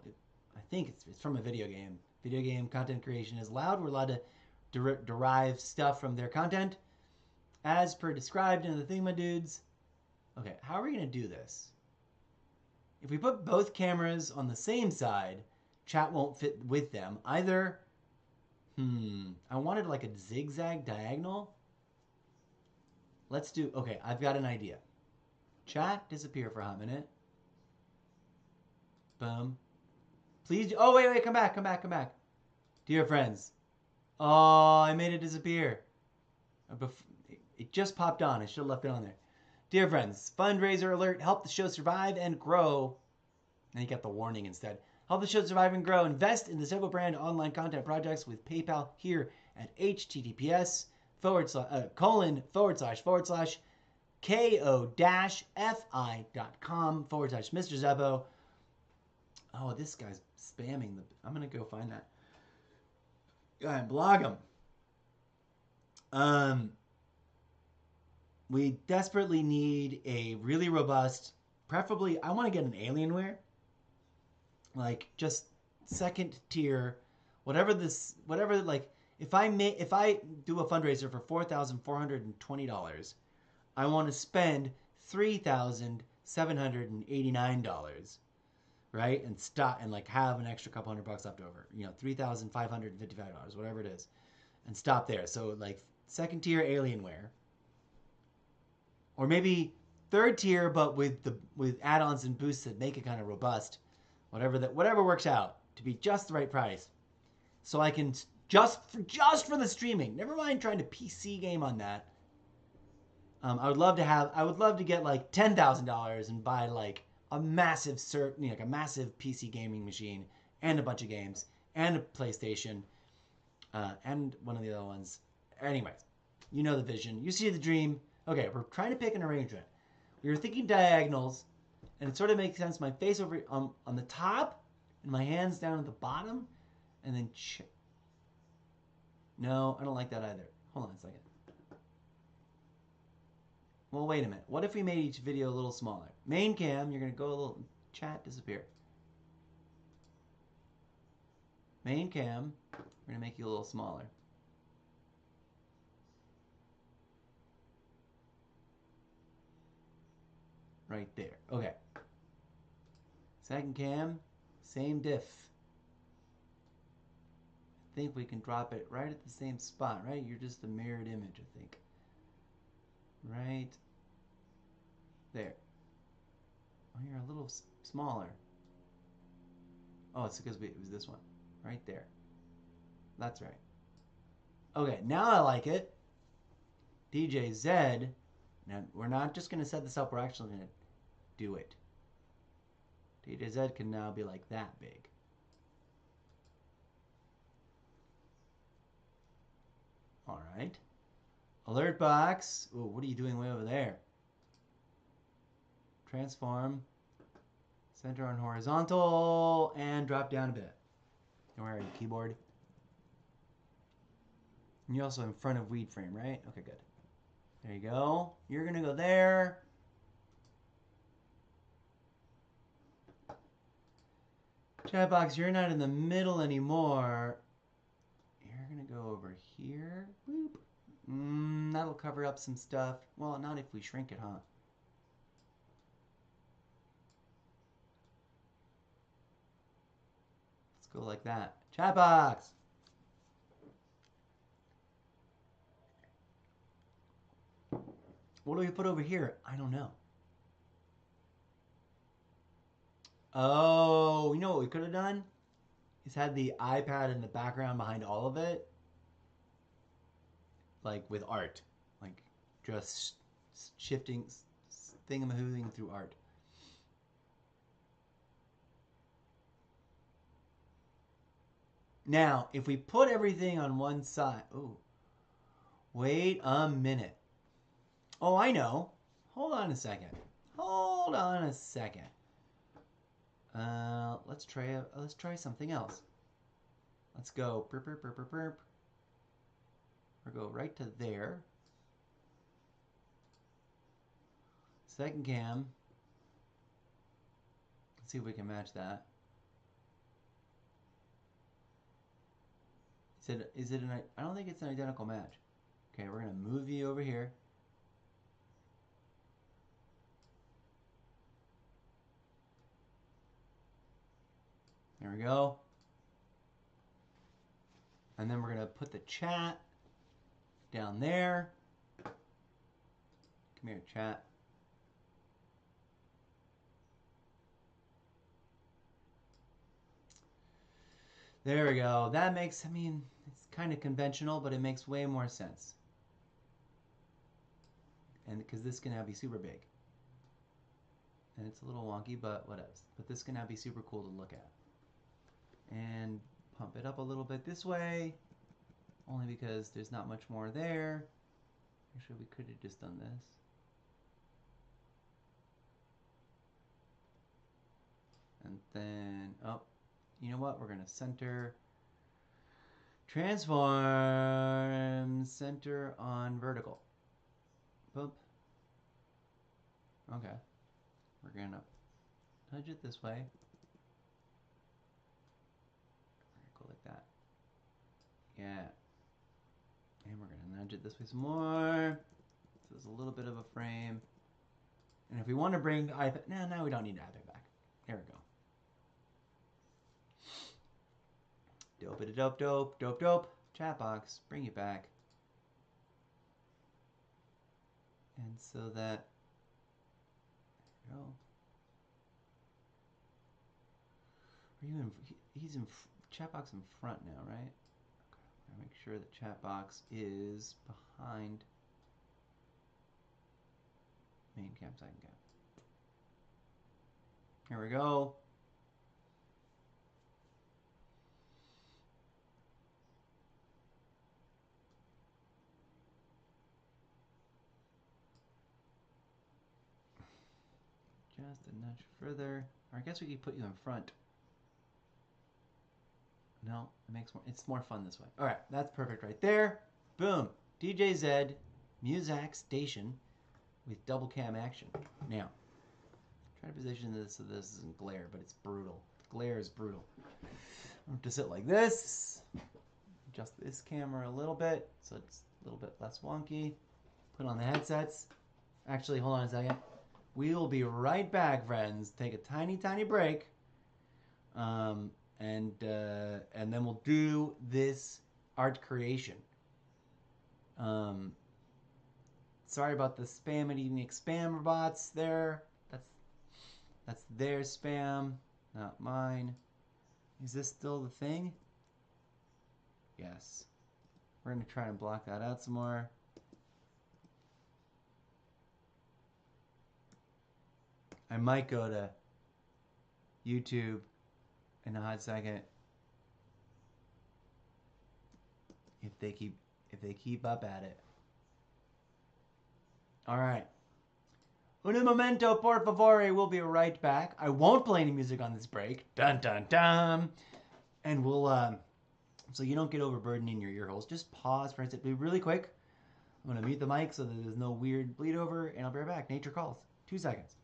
I think it's from a video game. Video game content creation is allowed. We're allowed to derive stuff from their content, as per described in the Thingamadudes. Okay, how are we going to do this? If we put both cameras on the same side, chat won't fit with them. Either, I wanted like a zigzag diagonal. Let's do, okay, I've got an idea. Chat, disappear for a hot minute. Boom. Please do, oh, wait, come back. Dear friends. Oh, I made it disappear. It just popped on. I should have left it on there. Dear friends, fundraiser alert, help the show survive and grow. Now you got the warning instead. Help the show survive and grow. Invest in the Zeppo brand online content projects with PayPal here at https://ko-fi.com/Mr. Zeppo. Oh, this guy's spamming the. I'm gonna go find that. Go ahead and blog him. We desperately need a really robust, preferably, I want to get an Alienware. Like, just second tier, whatever, like, if I do a fundraiser for $4,420, I want to spend $3,789, right? And stop and like have an extra couple $100 left over, $3,555, whatever it is, and stop there. So like second tier Alienware. Or maybe third tier, but with add-ons and boosts that make it kind of robust, whatever works out to be just the right price, so I can just for the streaming. Never mind trying to PC game on that. I would love to get like $10,000 and buy like a massive like a massive PC gaming machine and a bunch of games and a PlayStation and one of the other ones. Anyways, you know the vision, you see the dream. Okay, we're trying to pick an arrangement. We were thinking diagonals, and it sort of makes sense. My face over on the top, and my hands down at the bottom, and then No, I don't like that either. Hold on a second. Well, wait a minute. What if we made each video a little smaller? Main cam, you're going to go a little... Chat, disappear. Main cam, we're going to make you a little smaller. Right there. Okay. Second cam, same diff. I think we can drop it right at the same spot, right? You're just a mirrored image, I think. Right there. Oh, you're a little smaller. Oh, it's because it was this one. Right there. That's right. Okay, now I like it. DJ Z. Now, we're not just going to set this up. We're actually going to do it. DJ Z can now be like that big. All right. Alert box. Ooh, what are you doing way over there? Transform. Center on horizontal. And drop down a bit. And where are you, keyboard? And you're also in front of weed frame, right? Okay, good. There you go. You're going to go there. Chat box, you're not in the middle anymore. You're going to go over here. Boop. That'll cover up some stuff. Well, not if we shrink it, huh? Let's go like that. Chat box! What do we put over here? I don't know. Oh, you know what we could have done? Is had the iPad in the background behind all of it. Like with art. Like just shifting, thingamahooing through art. Now, if we put everything on one side... Oh, wait a minute. Oh, I know. Hold on a second. Hold on a second. Let's try something else. Let's go burp, burp, burp, burp, burp. Or go right to there. Second cam. Let's see if we can match that. Is it an... I don't think it's an identical match. Okay, we're gonna move you over here. There we go. And then we're going to put the chat down there. Come here, chat. There we go. That makes, I mean, it's kind of conventional, but it makes way more sense. And because this can now be super big. And it's a little wonky, but what else? But this can now be super cool to look at. And pump it up a little bit this way, only because there's not much more there. Actually, we could have just done this. And then, oh, you know what? We're going to center, transform, center on vertical. Boop. Okay. We're going to nudge it this way. Go like that. Yeah. And we're going to nudge it this way some more. So there's a little bit of a frame. And if we want to bring iPad, now we don't need iPad back. There we go. Dope-a-dope, dope, dope, dope. Chat box, bring it back. And so that, there we go. Are you in, he's in, chat box in front now, right? Okay, make sure the chat box is behind main cam, second cam. Here we go. Just a nudge further. Or I guess we could put you in front. No, it makes more, it's more fun this way. All right, that's perfect right there. Boom. DJ Z, Muzak Station with double cam action. Now, try to position this so this isn't glare, but it's brutal. Glare is brutal. I'm going to sit like this. Adjust this camera a little bit so it's a little bit less wonky. Put on the headsets. Actually, hold on a second. We will be right back, friends. Take a tiny, tiny break. And then we'll do this art creation. Sorry about the spam and evening spammer bots there. That's their spam, not mine. Is this still the thing? Yes. We're gonna try and block that out some more. I might go to YouTube in a hot second if they keep up at it. All right. Un momento, por favore. We'll be right back. I won't play any music on this break. Dun dun dun. And we'll so you don't get overburdened in your ear holes. Just pause for a second. Be really quick. I'm gonna mute the mic so that there's no weird bleed over, and I'll be right back. Nature calls. 2 seconds.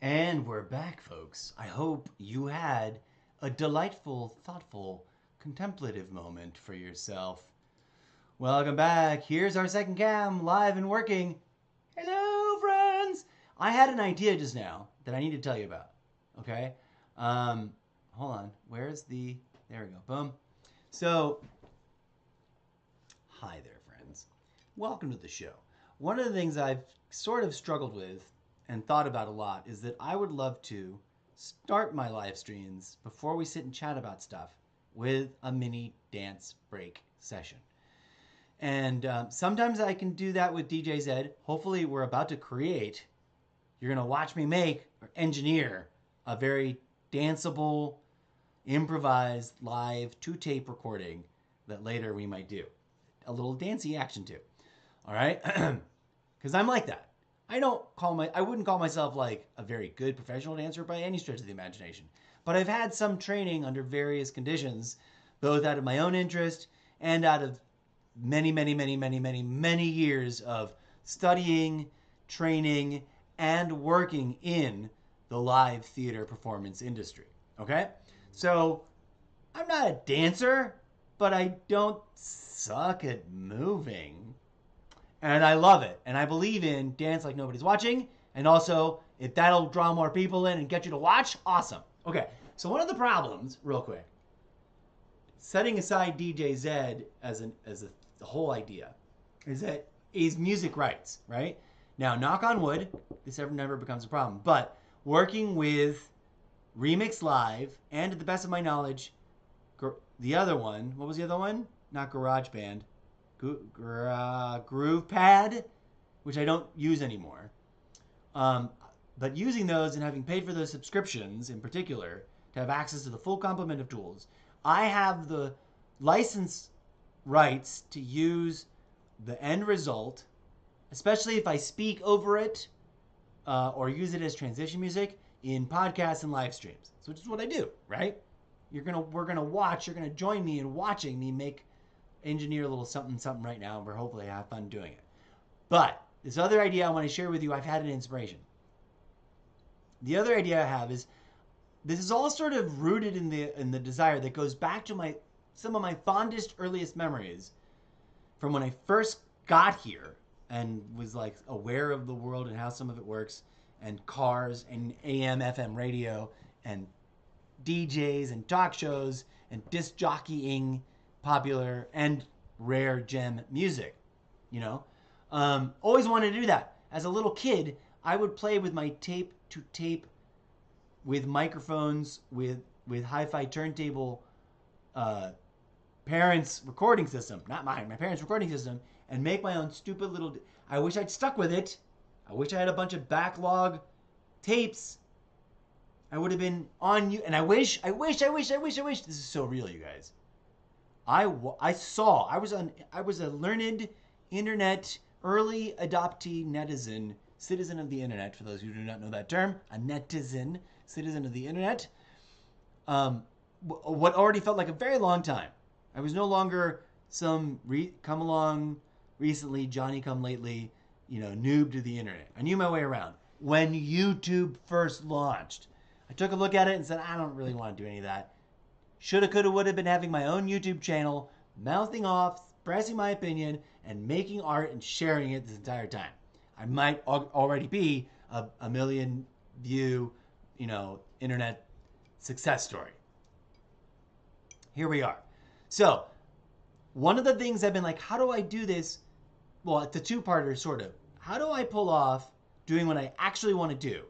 And we're back, folks. I hope you had a delightful, thoughtful, contemplative moment for yourself. Welcome back. Here's our second cam, live and working. Hello, friends. I had an idea just now that I need to tell you about. Okay? Hold on. Where's the... There we go. Boom. So, hi there, friends. Welcome to the show. One of the things I've sort of struggled with and thought about a lot is that I would love to start my live streams before we sit and chat about stuff with a mini dance break session. And sometimes I can do that with DJ Zed. Hopefully we're about to create, you're going to watch me make or engineer a very danceable, improvised, live, two-tape recording that later we might do. A little dancey action too. All right? Because I'm like that. I wouldn't call myself like a very good professional dancer by any stretch of the imagination. But I've had some training under various conditions, both out of my own interest and out of many years of studying, training, and working in the live theater performance industry. Okay? So, I'm not a dancer, but I don't suck at moving. And I love it. And I believe in dance like nobody's watching. And also, if that'll draw more people in and get you to watch, awesome. Okay, so one of the problems, real quick, setting aside DJ Zed as the whole idea, is music rights, right? Now, knock on wood, this never becomes a problem. But working with Remix Live, and to the best of my knowledge, the other one, what was the other one? Not GarageBand. GroovePad, which I don't use anymore. But using those and having paid for those subscriptions in particular to have access to the full complement of tools, I have the license rights to use the end result, especially if I speak over it or use it as transition music in podcasts and live streams. So which is what I do, right? We're gonna join me in watching me engineer a little something right now, and we're hopefully have fun doing it. But this other idea I want to share with you, I've had an inspiration. The other idea I have is this is all sort of rooted in the desire that goes back to some of my fondest, earliest memories from when I first got here and was like aware of the world and how some of it works, and cars and AM, FM radio and DJs and talk shows and disc jockeying popular and rare gem music, you know? Always wanted to do that. As a little kid, I would play with my tape to tape with microphones, with hi-fi turntable parents' recording system, not mine, my parents' recording system, and make my own stupid little... I wish I'd stuck with it. I wish I had a bunch of backlog tapes. I would have been on you, and I wish, this is so real, you guys. I was a learned internet, early adoptee netizen, citizen of the internet, for those who do not know that term, a netizen, citizen of the internet, what already felt like a very long time. I was no longer some come along recently, Johnny come lately, noob to the internet. I knew my way around. When YouTube first launched, I took a look at it and said, I don't really want to do any of that. Shoulda, coulda, woulda been having my own YouTube channel, mouthing off, expressing my opinion, and making art and sharing it this entire time. I might already be a million view, internet success story. Here we are. So, one of the things I've been like, how do I do this? Well, it's a two-parter, sort of. How do I pull off doing what I actually want to do?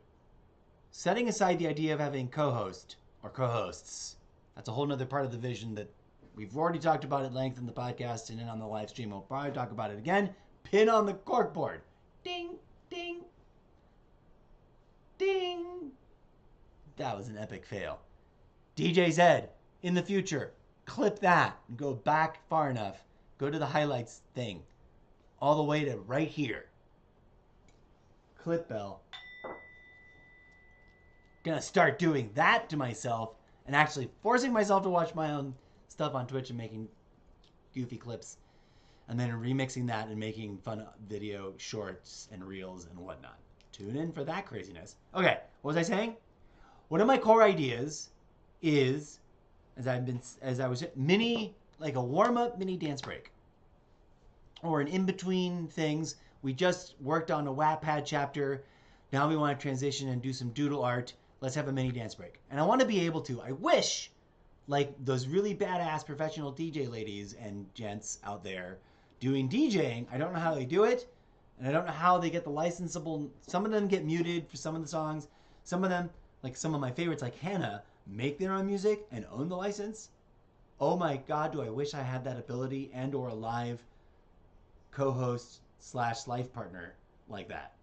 Setting aside the idea of having co-host or co-hosts. That's a whole nother part of the vision that we've already talked about at length in the podcast and then on the live stream. We'll probably talk about it again. Pin on the corkboard. Ding, ding, ding. That was an epic fail. DJ Zed, in the future, clip that and go back far enough. Go to the highlights thing. All the way to right here. Clip bell. Gonna start doing that to myself and actually forcing myself to watch my own stuff on Twitch and making goofy clips, and then remixing that and making fun video shorts and reels and whatnot. tune in for that craziness. Okay, what was I saying? One of my core ideas is, as I was mini, like a warm-up mini dance break, or an in-between things. We just worked on a Wattpad chapter. Now we want to transition and do some doodle art. Let's have a mini dance break. And I want to be able to, I wish, like those really badass professional DJ ladies and gents out there doing DJing. I don't know how they do it. And I don't know how they get the licensable. Some of them get muted for some of the songs. Some of them, like some of my favorites, like Hannah, make their own music and own the license. Oh my God, do I wish I had that ability and or a live co-host / life partner like that.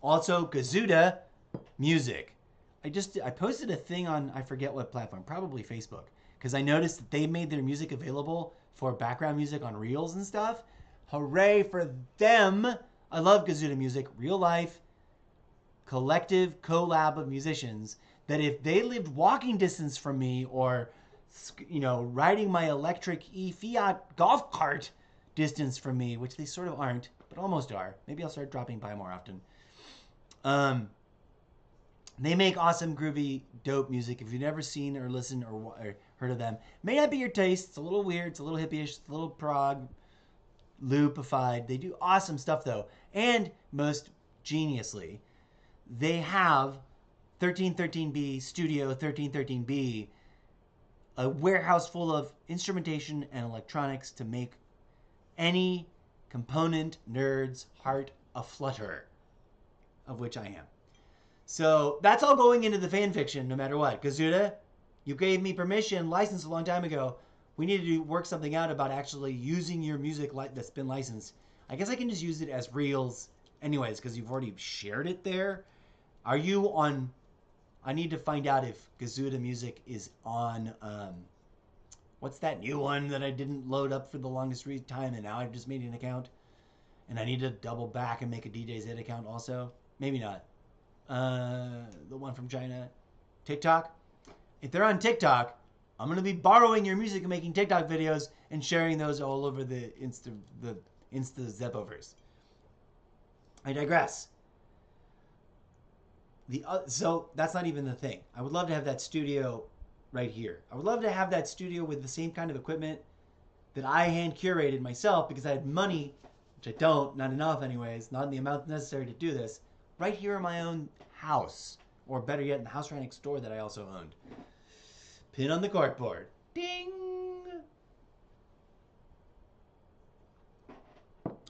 Also, Gazuda music. I posted a thing on, I forget what platform, probably Facebook, because I noticed that they made their music available for background music on Reels and stuff. Hooray for them. I love Gazuda music, real life, collective collab of musicians that if they lived walking distance from me or, you know, riding my electric Fiat golf cart distance from me, which they sort of aren't, but almost are. Maybe I'll start dropping by more often. They make awesome, groovy, dope music. If you've never seen or listened or heard of them, may not be your taste. It's a little weird. It's a little hippie-ish. It's a little prog, loopified. They do awesome stuff, though. And most geniusly, they have 1313B, Studio 1313B, a warehouse full of instrumentation and electronics to make any component nerd's heart aflutter, of which I am. So that's all going into the fan fiction no matter what. Gazuda, you gave me permission, license a long time ago. We need to work something out about actually using your music that's been licensed. I guess I can just use it as Reels anyways because you've already shared it there. Are you on... I need to find out if Gazuda music is on... what's that new one that I didn't load up for the longest time and now I've just made an account? And I need to double back and make a DJ's Ed account also? Maybe not. The one from China, TikTok. If they're on TikTok, I'm going to be borrowing your music and making TikTok videos and sharing those all over the Insta Zeppoverse. I digress. So that's not even the thing. I would love to have that studio right here. I would love to have that studio with the same kind of equipment that I hand curated myself because I had money, which I don't, not enough anyways, not in the amount necessary to do this, right here in my own house, or better yet, in the house right next door that I also owned. Pin on the corkboard. Ding!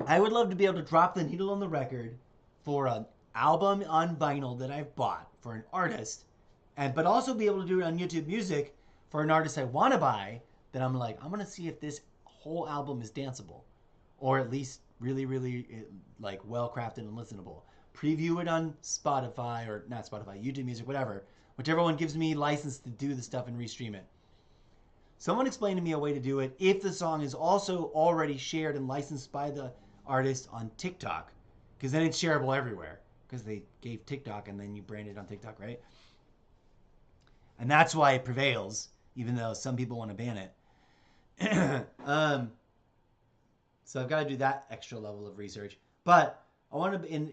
I would love to be able to drop the needle on the record for an album on vinyl that I've bought for an artist, but also be able to do it on YouTube Music for an artist I want to buy that I'm like, I'm going to see if this whole album is danceable, or at least really, really like well-crafted and listenable. Preview it on Spotify, or not Spotify, YouTube Music, whatever. Whichever one gives me license to do the stuff and restream it. Someone explain to me a way to do it if the song is also already shared and licensed by the artist on TikTok. Because then it's shareable everywhere. Because they gave TikTok and then you brand it on TikTok, right? And that's why it prevails, even though some people want to ban it. So I've got to do that extra level of research. But I want to, in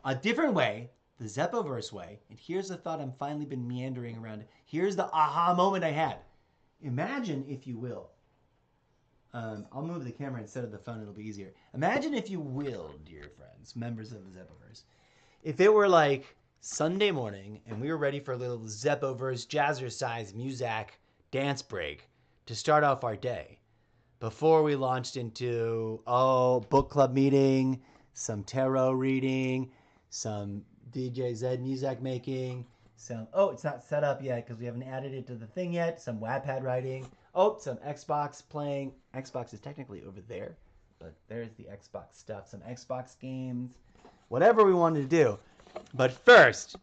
a different way, the Zeppoverse way, and here's the thought I'm finally been meandering around. Here's the aha moment I had. Imagine, if you will, I'll move the camera instead of the phone, it'll be easier. Imagine, if you will, dear friends, members of the Zeppoverse, if it were like Sunday morning and we were ready for a little Zeppoverse jazzercise music dance break to start off our day before we launched into, book club meeting, some tarot reading, some DJ Zed music making, some, it's not set up yet because we haven't added it to the thing yet, some Wattpad writing, some Xbox playing. Xbox is technically over there, but there's the Xbox stuff, some Xbox games, whatever we wanted to do. But first,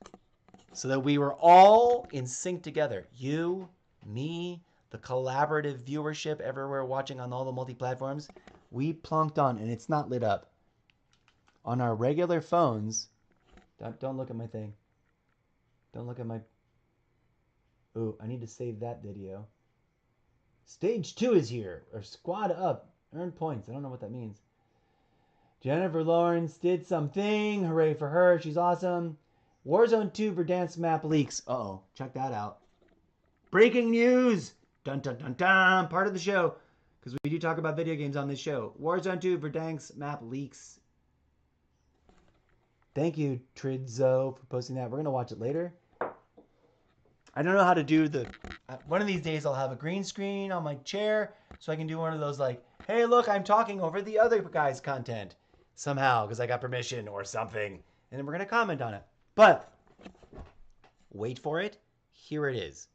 so that we were all in sync together, you, me, the collaborative viewership everywhere watching on all the multi-platforms, we plunked on, and it's not lit up, on our regular phones. Don't look at my thing. Don't look at my... Ooh, I need to save that video. Stage 2 is here. Or squad up. Earn points. I don't know what that means. Jennifer Lawrence did something. Hooray for her. She's awesome. Warzone 2 Verdansk map leaks. Uh-oh. Check that out. Breaking news. Dun, dun, dun, dun. Part of the show. Because we do talk about video games on this show. Warzone 2 Verdansk map leaks. Thank you, Tridzo, for posting that. We're going to watch it later. I don't know how to do the... One of these days I'll have a green screen on my chair so I can do one of those like, hey, look, I'm talking over the other guy's content somehow because I got permission or something. And then we're going to comment on it. But wait for it. Here it is.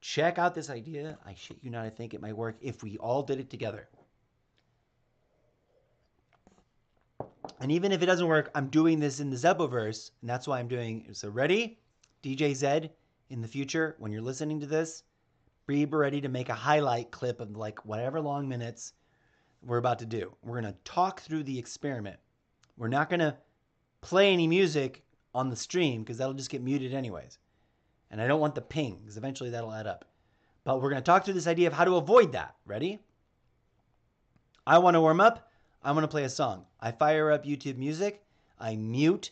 Check out this idea. I shit you not, I think it might work if we all did it together. And even if it doesn't work, I'm doing this in the Zeppoverse, and that's why I'm doing it. So ready? DJ Zed, in the future, when you're listening to this, be ready to make a highlight clip of like whatever long minutes we're about to do. We're going to talk through the experiment. We're not going to play any music on the stream because that'll just get muted anyways. And I don't want the ping because eventually that'll add up. But we're going to talk through this idea of how to avoid that. Ready? I want to warm up. I want to play a song. I fire up YouTube Music. I mute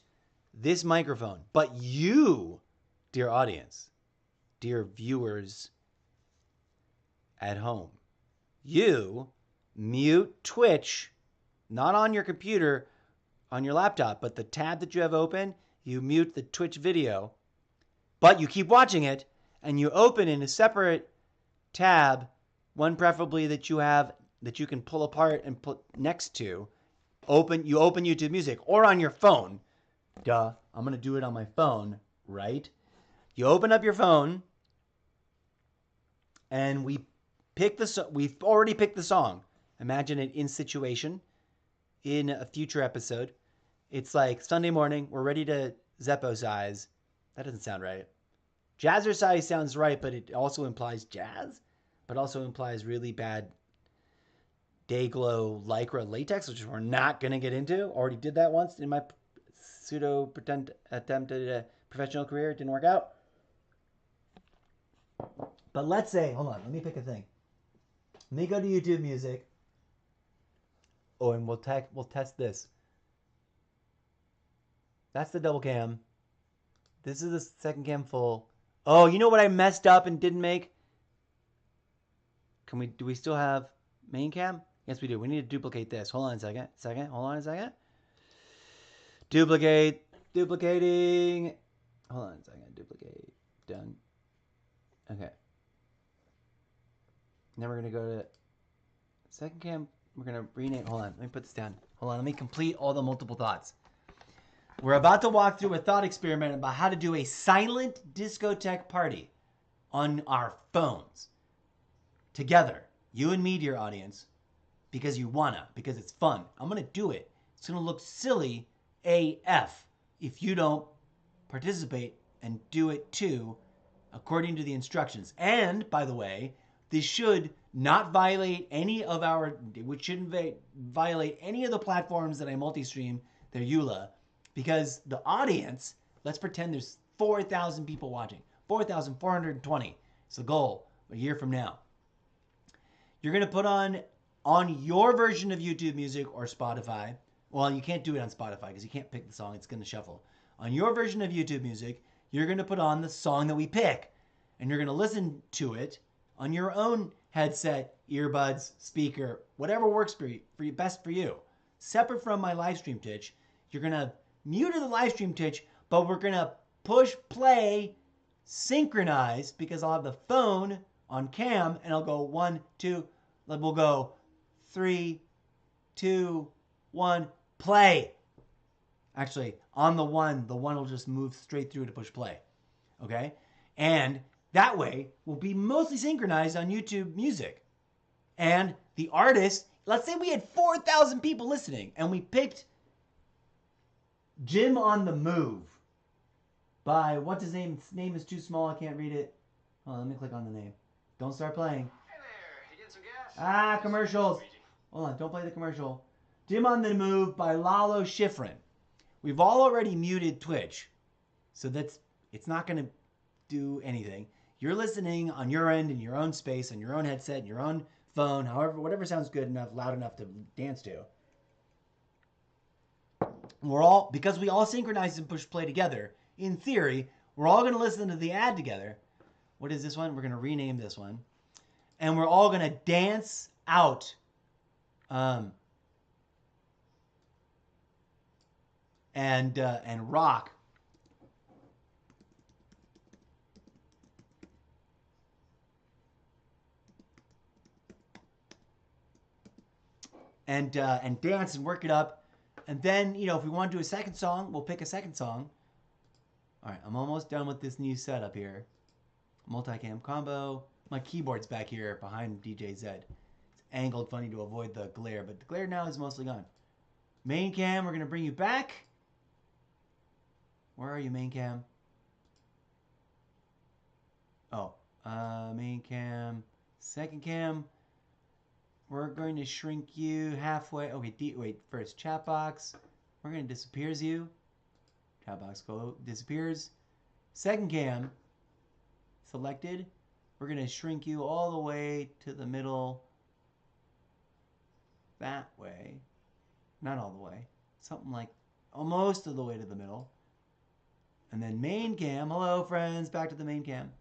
this microphone. But you, dear audience, dear viewers at home, you mute Twitch, not on your computer, on your laptop, but the tab that you have open, you mute the Twitch video, but you keep watching it, and you open in a separate tab, one preferably that you have that you can pull apart and put next to. You open YouTube Music or on your phone. Duh, I'm going to do it on my phone, right? You open up your phone and we've already picked the song. Imagine it in situation in a future episode. It's like Sunday morning, we're ready to Zeppo-size. That doesn't sound right. Jazzercise sounds right, but it also implies jazz, but also implies really bad Dayglow Lycra latex, which we're not going to get into. Already did that once in my pseudo-pretend attempt at a professional career. It didn't work out. But let's say, hold on, let me pick a thing. Let me go to YouTube Music. Oh, and we'll test this. That's the double cam. This is the second cam full. Oh, you know what I messed up and didn't make? Do we still have main cam? Yes, we do. We need to duplicate this. Hold on a second. Hold on a second. Duplicating. Hold on a second. Duplicate. Done. Okay. Now we're going to go to second cam. We're going to rename. Hold on. Let me put this down. Hold on. Let me complete all the multiple thoughts. We're about to walk through a thought experiment about how to do a silent discotheque party on our phones. Together. You and me, dear audience. Because you wanna. Because it's fun. I'm going to do it. It's going to look silly AF if you don't participate and do it too according to the instructions. And, by the way, this should not violate any of which shouldn't violate any of the platforms that I multi-stream their EULA. Because the audience, let's pretend there's 4,000 people watching. 4,420 is the goal a year from now. You're going to put on your version of YouTube Music or Spotify. Well, you can't do it on Spotify because you can't pick the song. It's going to shuffle. On your version of YouTube Music, you're going to put on the song that we pick. And you're going to listen to it on your own headset, earbuds, speaker, whatever works for you, best for you. Separate from my live stream Twitch, you're going to mute the live stream Twitch, but we're going to push play, synchronize, because I'll have the phone on cam, and I'll go 1, 2, we'll go 3, 2, 1, play. Actually, on the one will just move straight through to push play. Okay? And that way, we'll be mostly synchronized on YouTube Music. And the artist, let's say we had 4,000 people listening, and we picked Jim on the Move by, what's his name? His name is too small, I can't read it. Hold on, let me click on the name. Don't start playing. Hey there, you get some gas? Commercials. Hold on, don't play the commercial. Jim on the Move by Lalo Schifrin. We've all already muted Twitch, so it's not going to do anything. You're listening on your end, in your own space, on your own headset, your own phone, whatever sounds good enough, loud enough to dance to. Because we all synchronized and push play together, in theory, we're all going to listen to the ad together. What is this one? We're going to rename this one. And we're all going to dance out. And rock. And dance and work it up. And then, if we want to do a second song, we'll pick a second song. All right, I'm almost done with this new setup here. Multicam combo. My keyboard's back here behind DJ Zed. It's angled funny to avoid the glare, but the glare now is mostly gone. Main cam, we're going to bring you back. Where are you, main cam? Oh, main cam. Second cam. We're going to shrink you halfway. Okay, wait, first chat box. We're going to disappears you. Chat box disappears. Second cam. Selected. We're going to shrink you all the way to the middle. That way. Not all the way. Something like almost to the way to the middle. And then main cam. Hello, friends. Back to the main cam.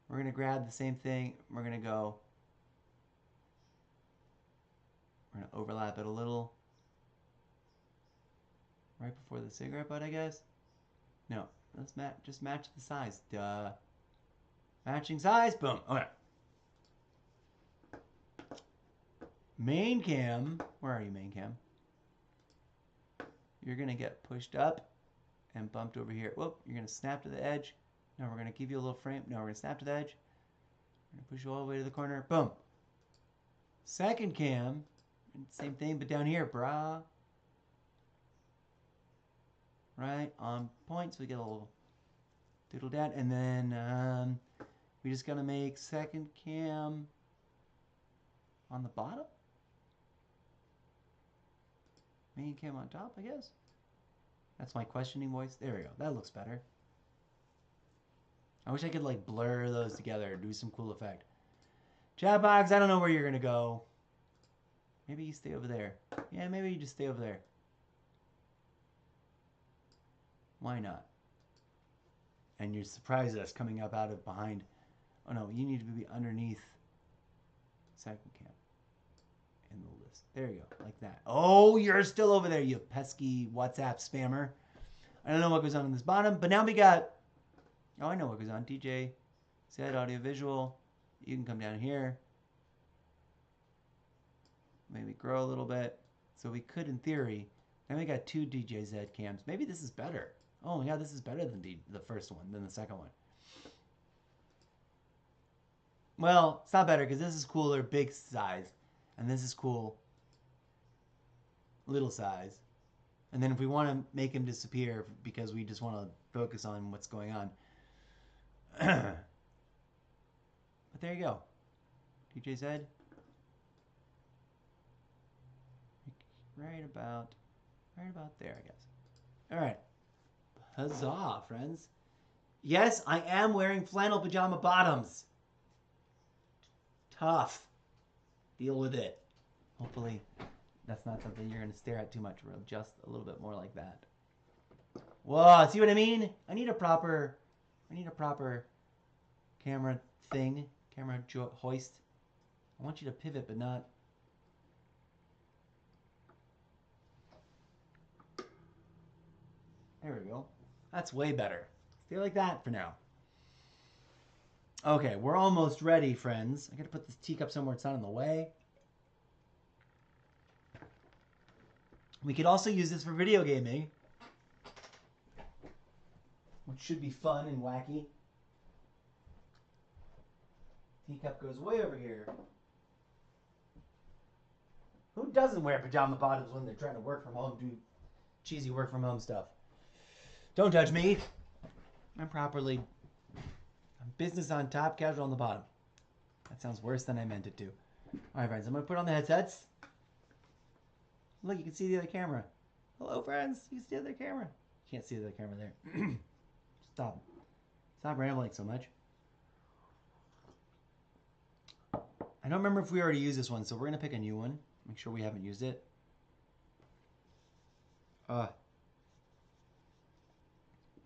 We're going to grab the same thing. We're going to go. We're going to overlap it a little. Right before the cigarette butt, I guess. No. Let's just match the size. Duh. Matching size. Boom. Okay. Main cam. Where are you, main cam? You're going to get pushed up and bumped over here. Whoop. You're going to snap to the edge. Now we're going to give you a little frame. No, we're going to snap to the edge. We're going to push you all the way to the corner. Boom. Second cam. Same thing, but down here, brah. Right on point. So we get a little doodle dad. And then we just got to make second cam on the bottom. Main cam on top, I guess. That's my questioning voice. There we go. That looks better. I wish I could like blur those together, do some cool effect. Chat box, I don't know where you're gonna go. Maybe you stay over there. Yeah, maybe you just stay over there. Why not? And you surprise us coming up out of behind. Oh no, you need to be underneath second cam in the list. There you go, like that. Oh, you're still over there, you pesky WhatsApp spammer. I don't know what goes on in this bottom, but now we got. Oh, I know what goes on. DJ, Zed, audio visual. You can come down here. Maybe grow a little bit. So we could, in theory, now we got two DJ Zed cams. Maybe this is better. Oh yeah, this is better than the first one, than the second one. Well, it's not better because this is cooler, big size. And this is cool, little size. And then if we want to make him disappear because we just want to focus on what's going on. But there you go. DJ Zed. Right about there, I guess. All right. Huzzah, friends. Yes, I am wearing flannel pajama bottoms. Tough. Deal with it. Hopefully that's not something you're going to stare at too much. We'll adjust a little bit more like that. Whoa, see what I mean? I need a proper camera thing, camera hoist. I want you to pivot, but not. There we go. That's way better. Stay like that for now. Okay, we're almost ready, friends. I gotta put this teacup somewhere it's not in the way. We could also use this for video gaming, which should be fun and wacky. Teacup goes way over here. Who doesn't wear pajama bottoms when they're trying to work from home, do cheesy work from home stuff? Don't judge me. I'm business on top, casual on the bottom. That sounds worse than I meant it to. All right, friends, I'm going to put on the headsets. Look, you can see the other camera. Hello, friends. You can see the other camera. You can't see the other camera there. Stop rambling so much. I don't remember if we already used this one, so we're going to pick a new one. Make sure we haven't used it.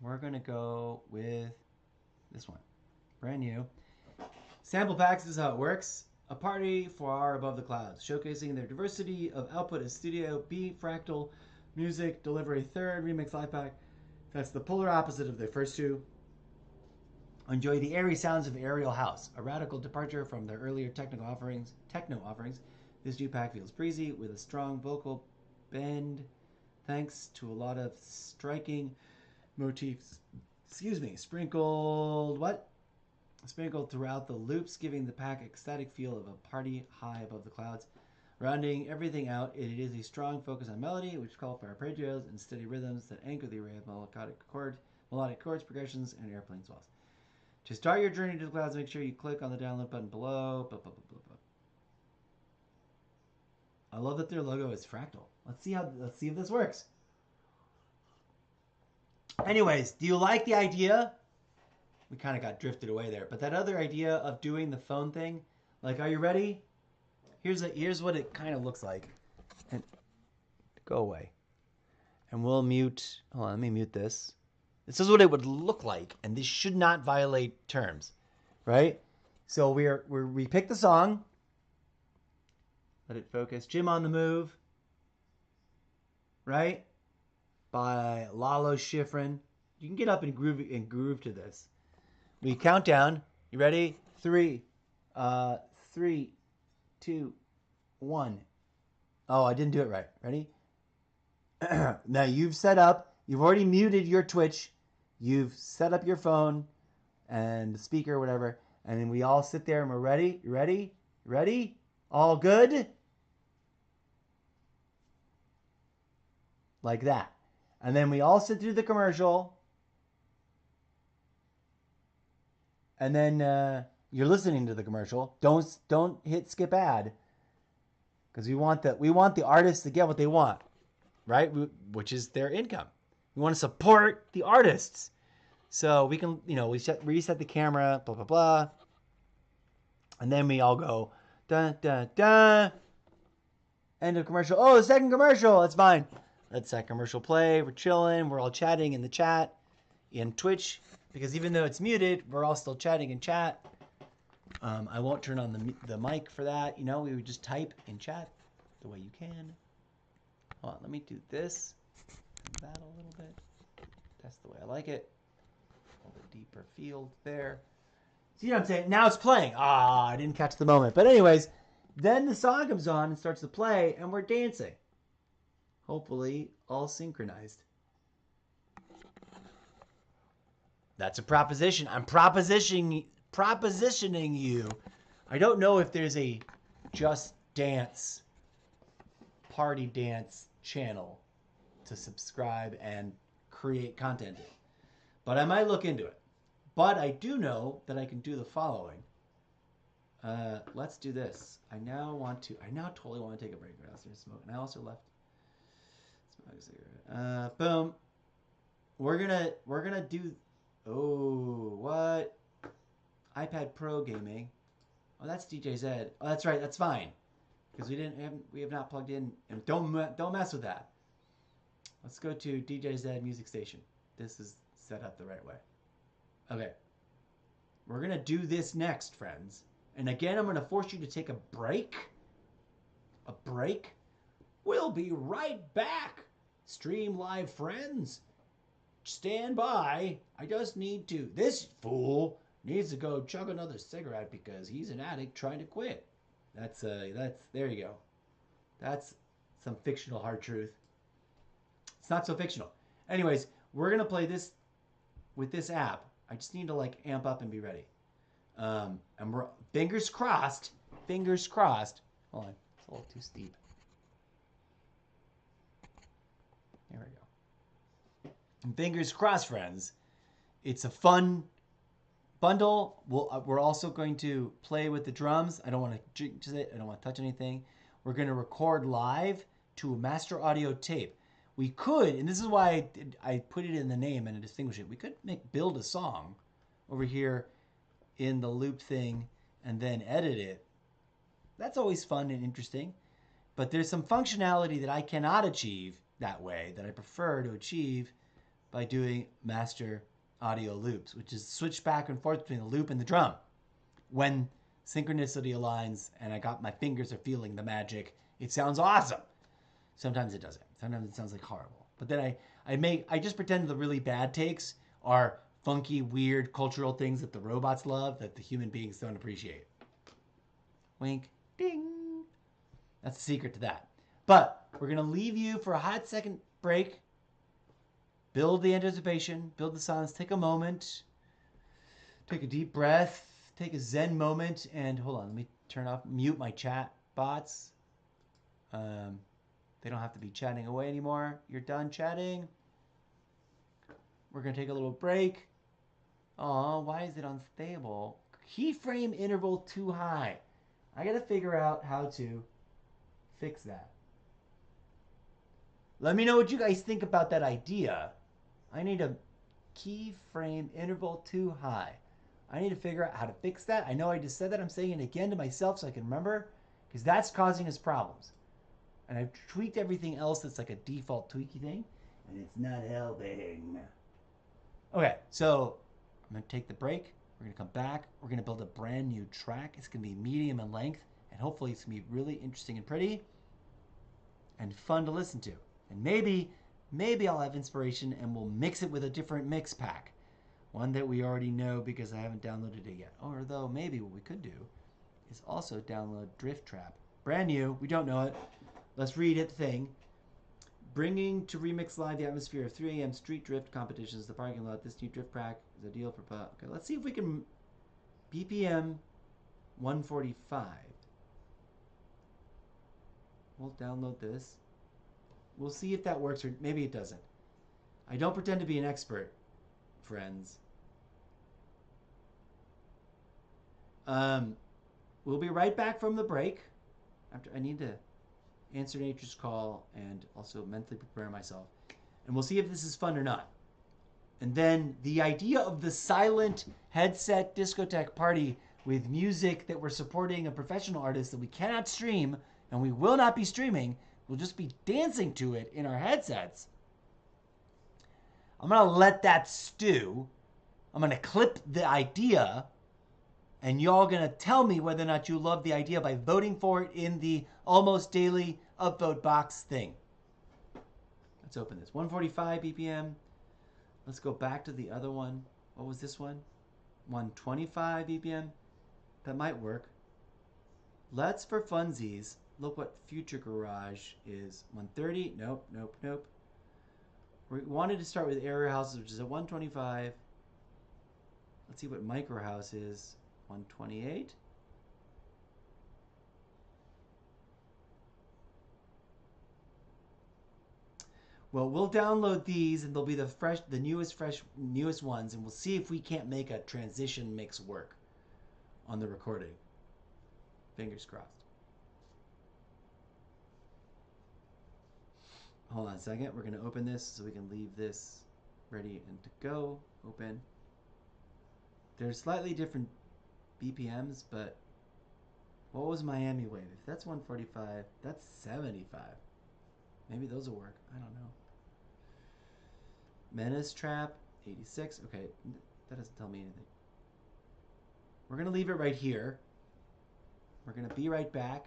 We're going to go with this one. Brand new. Sample packs is how it works. A party for Above the Clouds, showcasing their diversity of output as Studio B, Fractal, Music, Delivery 3rd, Remix Live Pack. That's the polar opposite of their first two. Enjoy the airy sounds of Aerial House, a radical departure from their earlier techno offerings. This new pack feels breezy with a strong vocal bend, thanks to a lot of striking motifs. Sprinkled throughout the loops, giving the pack ecstatic feel of a party high above the clouds. Rounding everything out, it is a strong focus on melody, which calls for arpeggios and steady rhythms that anchor the array of melodic chords, progressions, and airplane swells. To start your journey to the clouds, make sure you click on the download button below. I love that their logo is fractal. Let's see if this works. Anyways, do you like the idea? We kind of got drifted away there, but that other idea of doing the phone thing, like, are you ready? Here's what it kind of looks like. And go away. And we'll mute. Hold on, let me mute this. This is what it would look like, and this should not violate terms, right? So we pick the song. Let it focus. Jim on the Move, right? By Lalo Schifrin. You can get up and groove to this. We count down. You ready? 3, 2, 1. Oh, I didn't do it right. Ready? Now you've already muted your Twitch. You've set up your phone and the speaker or whatever. And then we all sit there and we're ready. You ready? Ready? All good? Like that. And then we all sit through the commercial. And then you're listening to the commercial. Don't hit skip ad. Because we want the artists to get what they want. Right? Which is their income. We want to support the artists. So we can, we reset the camera, blah, blah, blah. And then we all go, dun, dun, dun. End of commercial. Oh, the second commercial. That's fine. Let that commercial play. We're chilling. We're all chatting in the chat in Twitch. Because even though it's muted, we're all still chatting in chat. I won't turn on the mic for that. We would just type in chat the way you can. Hold on, let me do this. That a little bit. That's the way I like it. A little bit deeper field there. See what I'm saying? Now it's playing. I didn't catch the moment. But anyways, then the song comes on and starts to play, and we're dancing. Hopefully, all synchronized. That's a proposition. I'm propositioning you. I don't know if there's a Just Dance, Party Dance channel to subscribe and create content in. But I might look into it. But I do know that I can do the following. Let's do this. I now totally want to take a break. I was smoking. I also left. Smoke a cigarette. Boom. We're gonna do. Oh, what? iPad Pro gaming. Oh, that's DJ Zed. Oh, that's right. That's fine. Because we have not plugged in, and don't mess with that. Let's go to DJ Zed Music Station. This is set up the right way. Okay. We're going to do this next, friends. And again, I'm going to force you to take a break. A break? We'll be right back. Stream Live friends. Stand by. I just need to. This fool needs to go chug another cigarette because he's an addict trying to quit. That's there you go. That's some fictional hard truth. It's not so fictional. Anyways, we're going to play this with this app. I just need to amp up and be ready. And we're fingers crossed. Fingers crossed. Hold on. It's a little too steep. There we go. And fingers crossed, friends. It's a fun bundle. We're also going to play with the drums. I don't want to jinx it. I don't want to touch anything. We're going to record live to a master audio tape. We could, and this is why I put it in the name and distinguish it. We could build a song over here in the loop thing and then edit it. That's always fun and interesting. But there's some functionality that I cannot achieve that way that I prefer to achieve by doing master audio loops, which is switch back and forth between the loop and the drum. When synchronicity aligns and I got my fingers are feeling the magic, it sounds awesome. Sometimes it doesn't. Sometimes it sounds like horrible. But then I just pretend the really bad takes are funky, weird cultural things that the robots love that the human beings don't appreciate. Wink, ding. That's the secret to that. But we're going to leave you for a hot second break. Build the anticipation, build the silence, take a moment, take a deep breath, take a Zen moment, and hold on, let me mute my chat bots. They don't have to be chatting away anymore. You're done chatting. We're going to take a little break. Oh, why is it unstable? Keyframe interval too high. I got to figure out how to fix that. Let me know what you guys think about that idea. I need a keyframe interval too high. I need to figure out how to fix that. I know I just said that. I'm saying it again to myself so I can remember, because that's causing us problems. And I've tweaked everything else that's like a default tweaky thing, and it's not helping. Okay, so I'm going to take the break. We're going to come back. We're going to build a brand new track. It's going to be medium in length, and hopefully it's going to be really interesting and pretty and fun to listen to. And maybe I'll have inspiration and we'll mix it with a different mix pack. One that we already know because I haven't downloaded it yet. Or though maybe what we could do is also download Drift Trap. Brand new, we don't know it. Let's read it thing. Bringing to Remix Live the atmosphere of 3 a.m. street drift competitions, the parking lot. This new drift pack is ideal for... Okay, let's see if we can... BPM 145. We'll download this. We'll see if that works, or maybe it doesn't. I don't pretend to be an expert, friends. We'll be right back from the break. After I need to answer nature's call and also mentally prepare myself. And we'll see if this is fun or not. And then the idea of the silent headset discotheque party with music that we're supporting a professional artist that we cannot stream and we will not be streaming. We'll just be dancing to it in our headsets. I'm going to let that stew. I'm going to clip the idea. And y'all going to tell me whether or not you love the idea by voting for it in the almost daily upvote box thing. Let's open this. 145 BPM. Let's go back to the other one. What was this one? 125 BPM. That might work. Let's, for funsies, look what Future Garage is. 130. Nope, nope, nope. We wanted to start with Area Houses, which is at 125. Let's see what Micro House is. 128. Well, we'll download these, and they'll be the newest ones, and we'll see if we can't make a transition mix work on the recording. Fingers crossed. Hold on a second. We're going to open this so we can leave this ready and to go. Open. There's slightly different BPMs, but what was Miami Wave? If that's 145, that's 75. Maybe those will work. I don't know. Menace Trap, 86. Okay, that doesn't tell me anything. We're going to leave it right here. We're going to be right back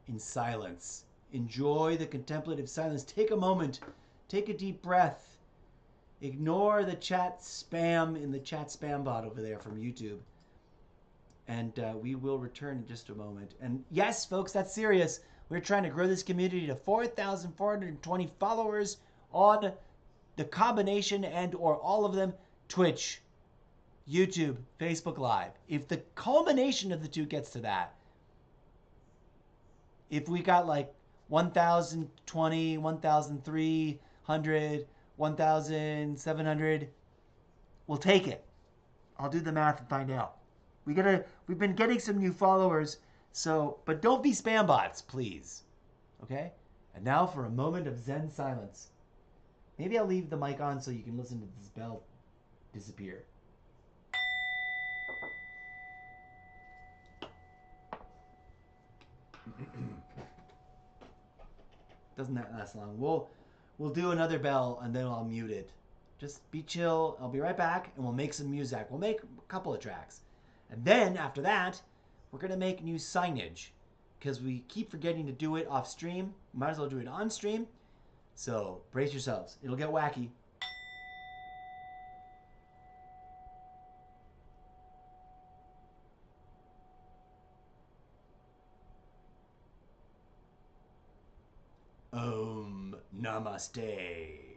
in silence. Enjoy the contemplative silence. Take a moment. Take a deep breath. Ignore the chat spam in the chat spam bot over there from YouTube. And we will return in just a moment. And yes, folks, that's serious. We're trying to grow this community to 4,420 followers on the combination and or all of them, Twitch, YouTube, Facebook Live. If the culmination of the two gets to that, if we got like 1,020, 1,300, 1,700, we'll take it. I'll do the math and find out. We've been getting some new followers, so, but don't be spam bots, please. Okay? And now for a moment of Zen silence. Maybe I'll leave the mic on so you can listen to this bell disappear. Doesn't that last long? We'll do another bell and then I'll mute it Just be chill. I'll be right back, and we'll make some music. We'll make a couple of tracks. And then after that, we're going to make new signage because we keep forgetting to do it off stream. Might as well do it on stream. So brace yourselves. It'll get wacky. Namaste.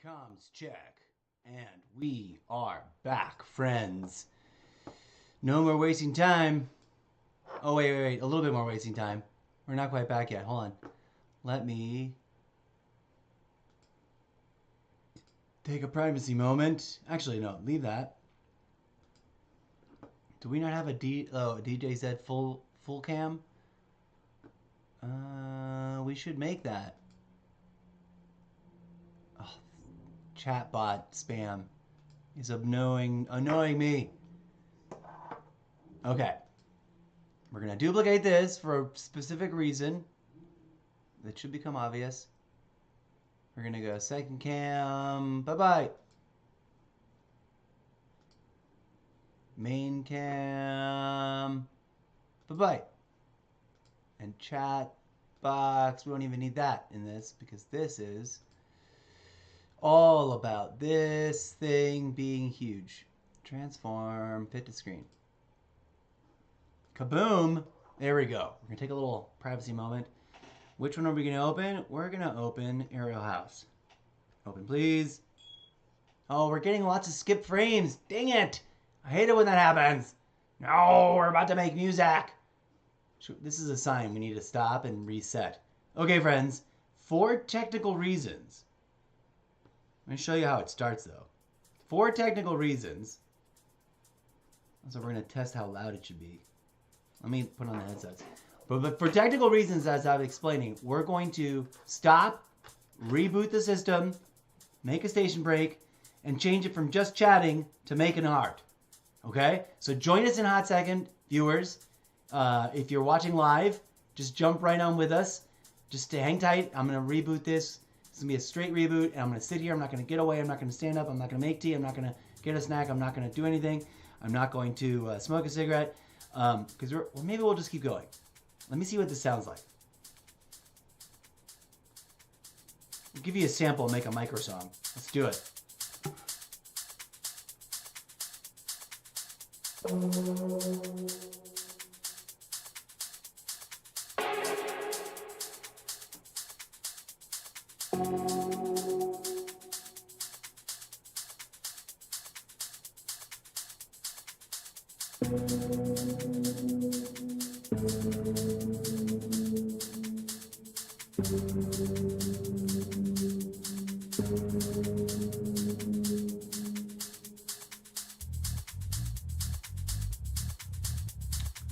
Comms check. And we are back, friends. No more wasting time. Oh, wait. A little bit more wasting time. We're not quite back yet. Hold on. Let me take a privacy moment. Actually, no. Leave that. Do we not have a DJZ full cam? We should make that. Oh, chatbot spam is annoying me. Okay. We're going to duplicate this for a specific reason. That should become obvious. We're going to go second cam. Bye-bye. Main cam. Bye-bye. And chat box. We don't even need that in this because this is all about this thing being huge. Transform. Fit to screen. Kaboom! There we go. We're going to take a little privacy moment. Which one are we going to open? We're going to open Aerial House. Open, please. Oh, we're getting lots of skip frames. Dang it! I hate it when that happens. No, we're about to make music. This is a sign we need to stop and reset. Okay, friends. 4 technical reasons. Let me show you how it starts, though. 4 technical reasons. So we're going to test how loud it should be. Let me put on the headsets. But for technical reasons, as I was explaining, we're going to stop, reboot the system, make a station break, and change it from just chatting to making art. Okay? So join us in a hot second, viewers. If you're watching live, just jump right on with us. Just hang tight. I'm going to reboot this. It's going to be a straight reboot, and I'm going to sit here. I'm not going to get away. I'm not going to stand up. I'm not going to make tea. I'm not going to get a snack. I'm not going to do anything. I'm not going to smoke a cigarette. Because maybe we'll just keep going. Let me see what this sounds like. I'll give you a sample and make a micro song. Let's do it.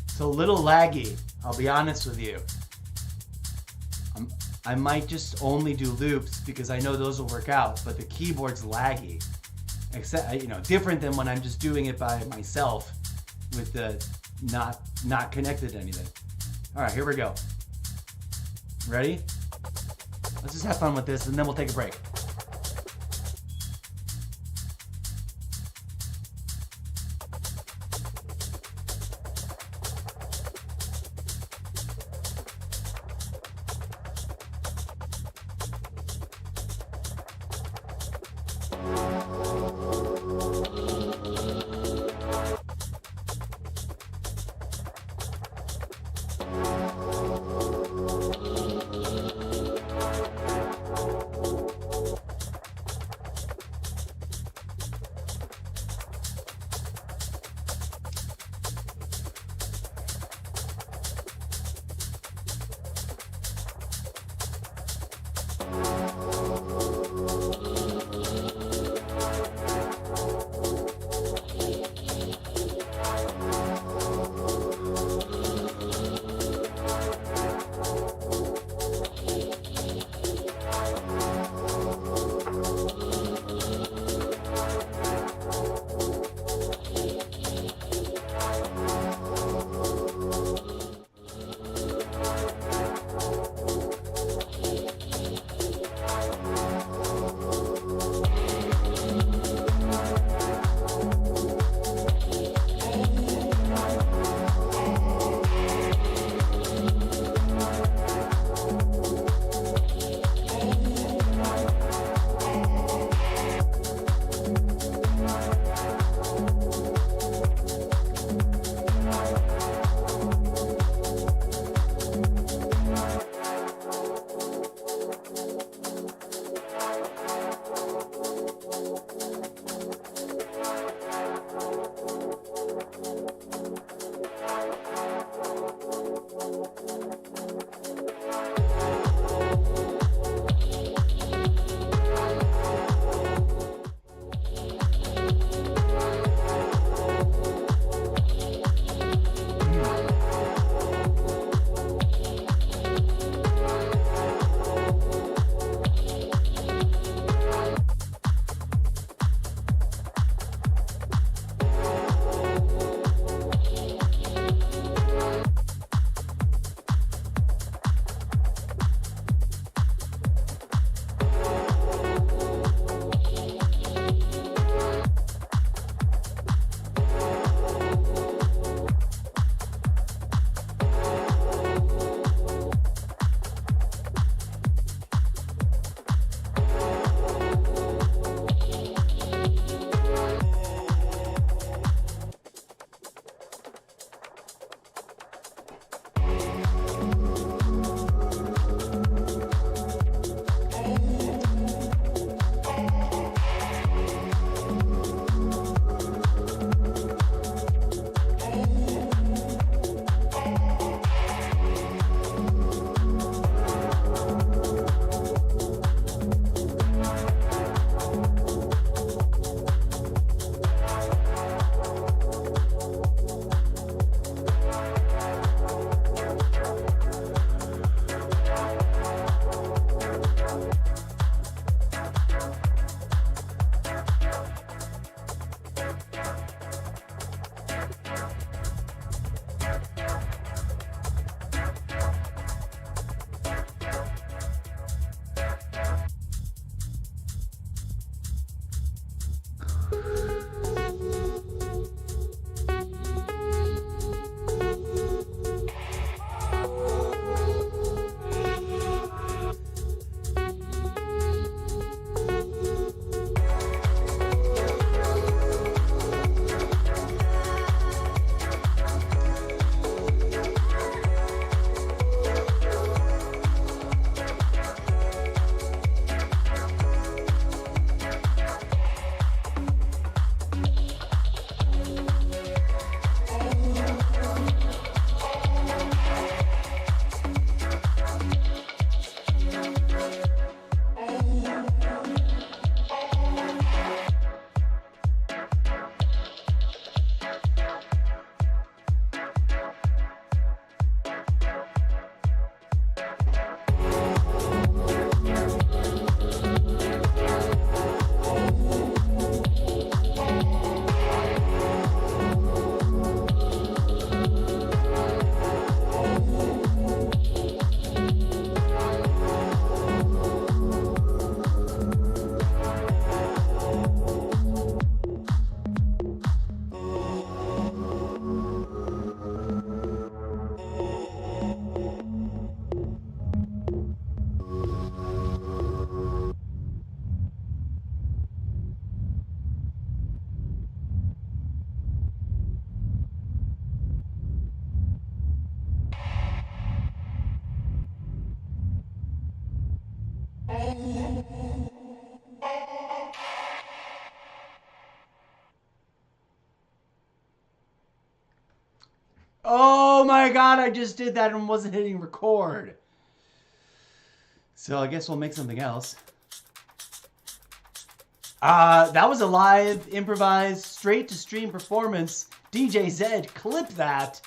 It's a little laggy, I'll be honest with you. I might just only do loops because I know those will work out, but the keyboard's laggy. Except, different than when I'm just doing it by myself with the not connected to anything. All right, here we go. Ready? Let's just have fun with this and then we'll take a break. Oh my god, I just did that and wasn't hitting record. So I guess we'll make something else. That was a live, improvised, straight-to-stream performance. DJ Zed, clip that,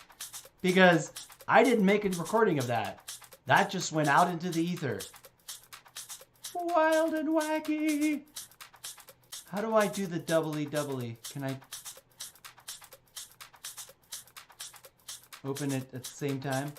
because I didn't make a recording of that. That just went out into the ether. Wild and wacky. How do I do the doubly? Can I open it at the same time?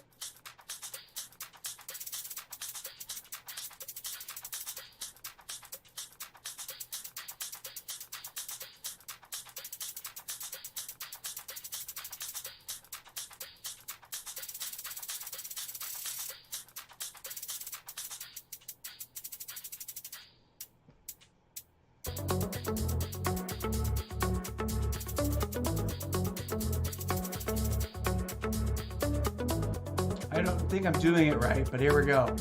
I don't think I'm doing it right, but here we go.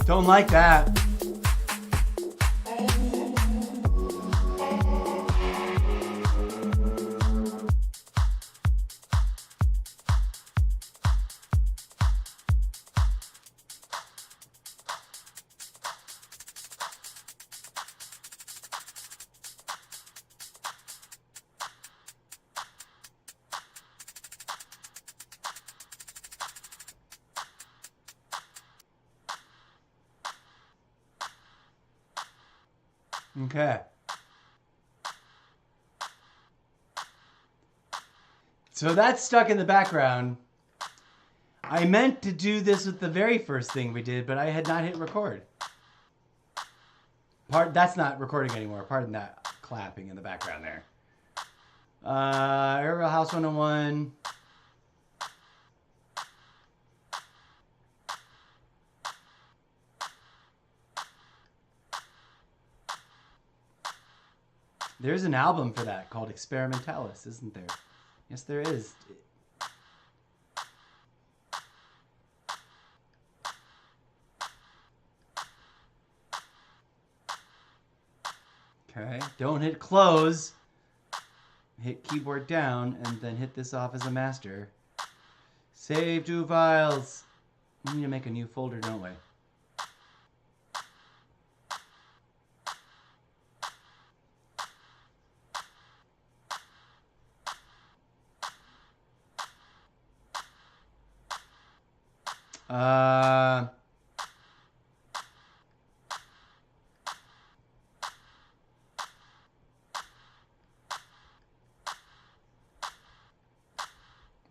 Don't like that. Okay. So that's stuck in the background. I meant to do this with the very first thing we did, but I had not hit record. That's not recording anymore. Pardon that clapping in the background there. Aerial House 101. There's an album for that called Experimentalis, isn't there? Yes, there is. Okay, don't hit close. Hit keyboard down and then hit this off as a master. Save to files. We need to make a new folder, don't we?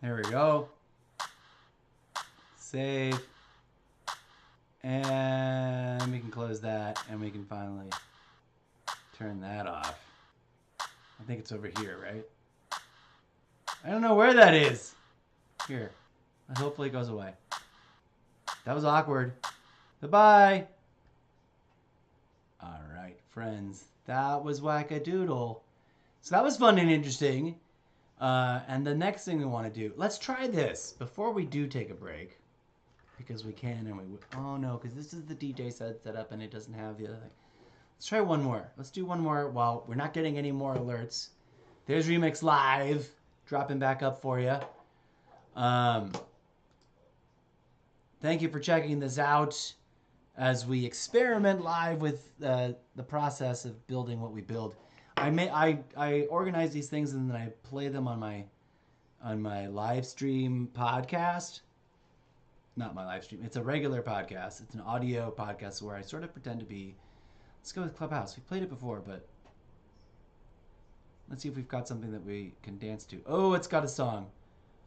There we go. Save. And we can close that and we can finally turn that off. I think it's over here, right? I don't know where that is. Here. Hopefully it goes away. That was awkward. Goodbye. All right, friends. That was Wackadoodle. So that was fun and interesting. And the next thing we want to do, let's try this before we do take a break. Because we can and we... Oh, no, because this is the DJ set up and it doesn't have the other thing. Let's try one more. Let's do one more while we're not getting any more alerts. There's Remix Live dropping back up for you. Thank you for checking this out as we experiment live with the process of building what we build. I organize these things and then I play them on my Livestream podcast. Not my Livestream. It's a regular podcast. It's an audio podcast where I sort of pretend to be. Let's go with Clubhouse. We've played it before, but let's see if we've got something that we can dance to. Oh, it's got a song.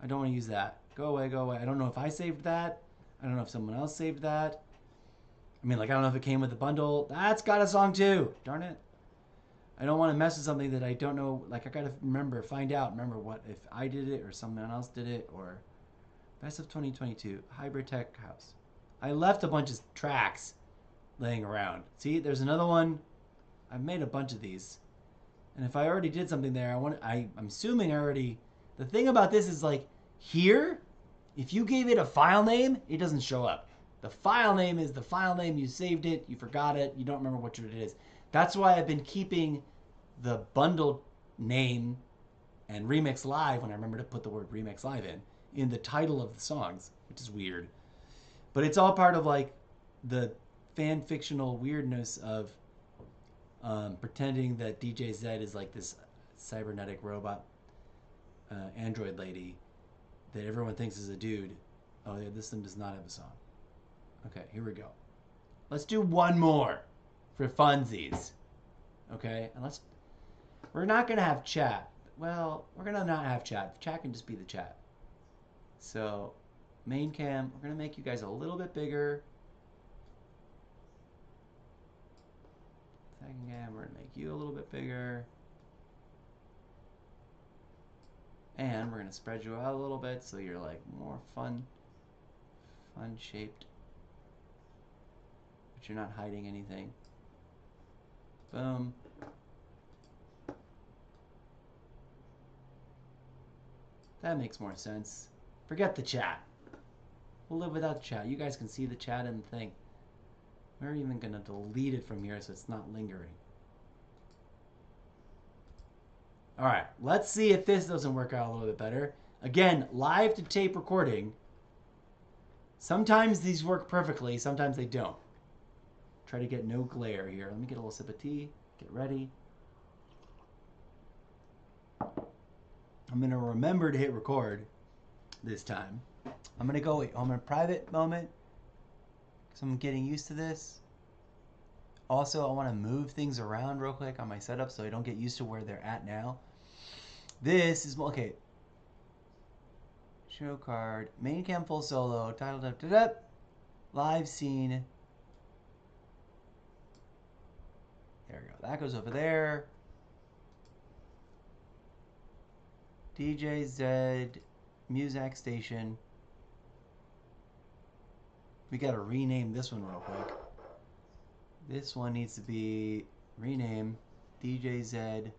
I don't want to use that. Go away, go away. I don't know if I saved that. I don't know if someone else saved that. I mean, like, I don't know if it came with the bundle. That's got a song too. Darn it. I don't want to mess with something that I don't know. Like, I got to remember what, if I did it or someone else did it, or Best of 2022, Hybrid Tech House. I left a bunch of tracks laying around. See, there's another one. I've made a bunch of these. And if I already did something there, I'm assuming I already, the thing about this is like here, if you gave it a file name, it doesn't show up. The file name is the file name, you saved it, you forgot it, you don't remember what it is. That's why I've been keeping the bundle name and Remix Live, when I remember to put the word Remix Live in the title of the songs, which is weird. But it's all part of like the fan fictional weirdness of pretending that DJ Zed is like this cybernetic robot android lady that everyone thinks is a dude. Oh yeah, this one does not have a song. Okay, here we go. Let's do one more for funsies. Okay, and we're not gonna have chat. Well, we're gonna not have chat. Chat can just be the chat. So, main cam, we're gonna make you guys a little bit bigger. Second cam, we're gonna make you a little bit bigger. And we're gonna spread you out a little bit so you're like more fun shaped. But you're not hiding anything. Boom. That makes more sense. Forget the chat. We'll live without the chat. You guys can see the chat and the thing. We're even gonna delete it from here so it's not lingering. Alright, let's see if this doesn't work out a little bit better. Again, live to tape recording. Sometimes these work perfectly, sometimes they don't. Try to get no glare here. Let me get a little sip of tea. Get ready. I'm going to remember to hit record this time. I'm going to go on a private moment because I'm getting used to this. Also, I want to move things around real quick on my setup so I don't get used to where they're at now. This is, okay. Show card. Main cam full solo. Title. Live scene. There we go. That goes over there. DJ Zed. Music station. We got to rename this one real quick. This one needs to be rename DJ Zed.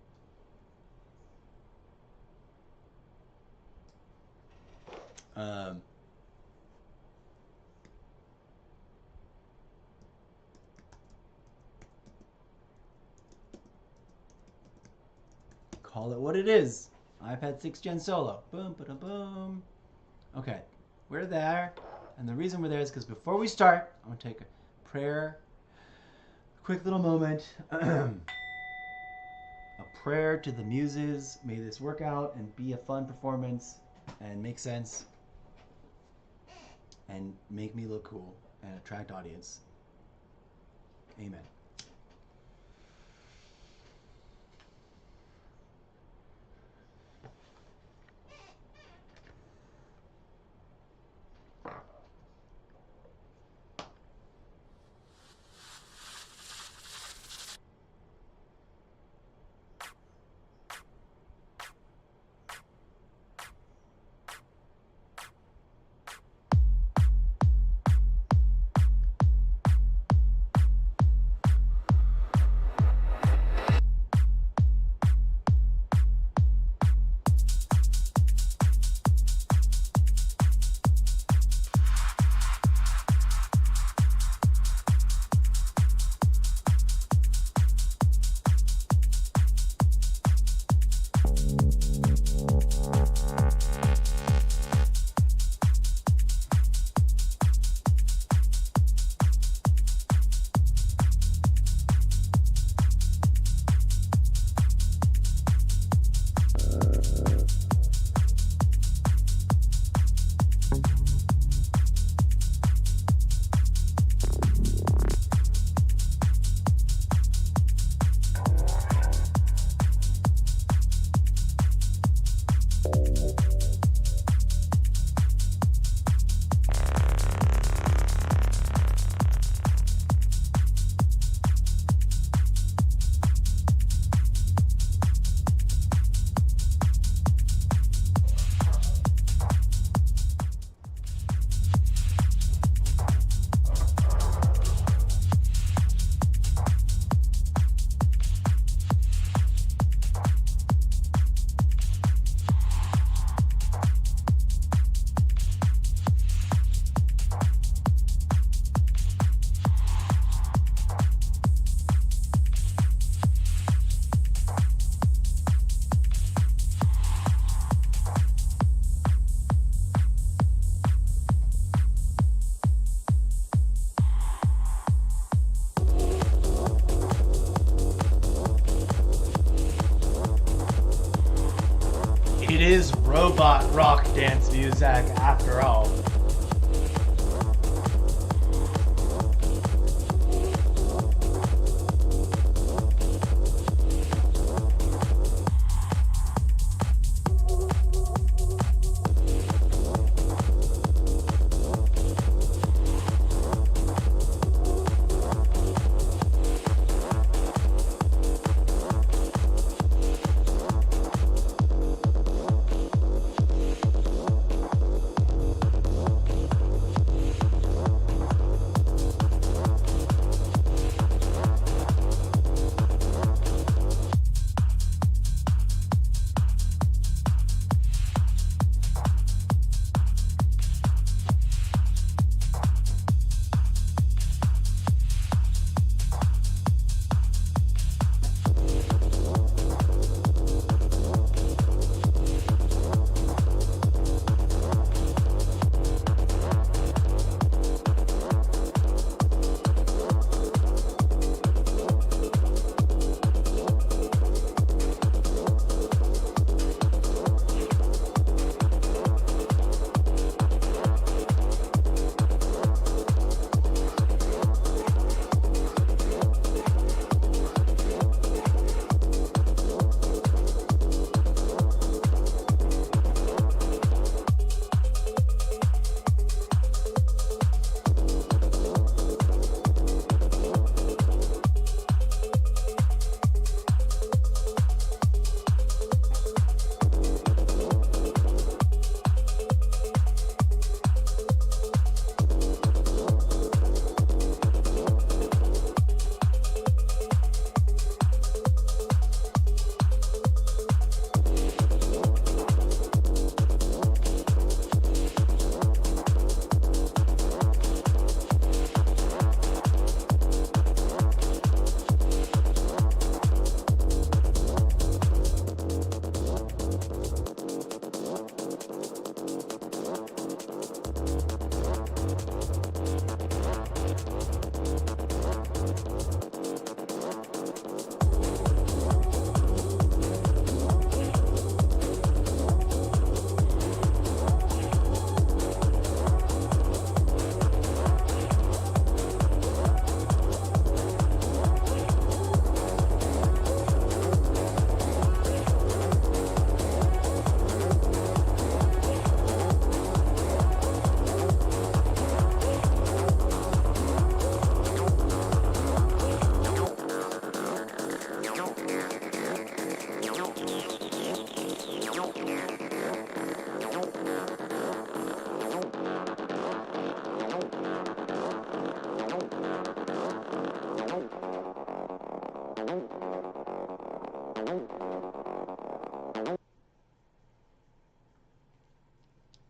Call it what it is. iPad 6 Gen Solo. Boom, boom, boom. Okay, we're there. And the reason we're there is because before we start, I'm going to take a prayer. A quick little moment. A prayer to the muses. May this work out and be a fun performance and make sense and make me look cool and attract audience. Amen. is robot rock dance music after all.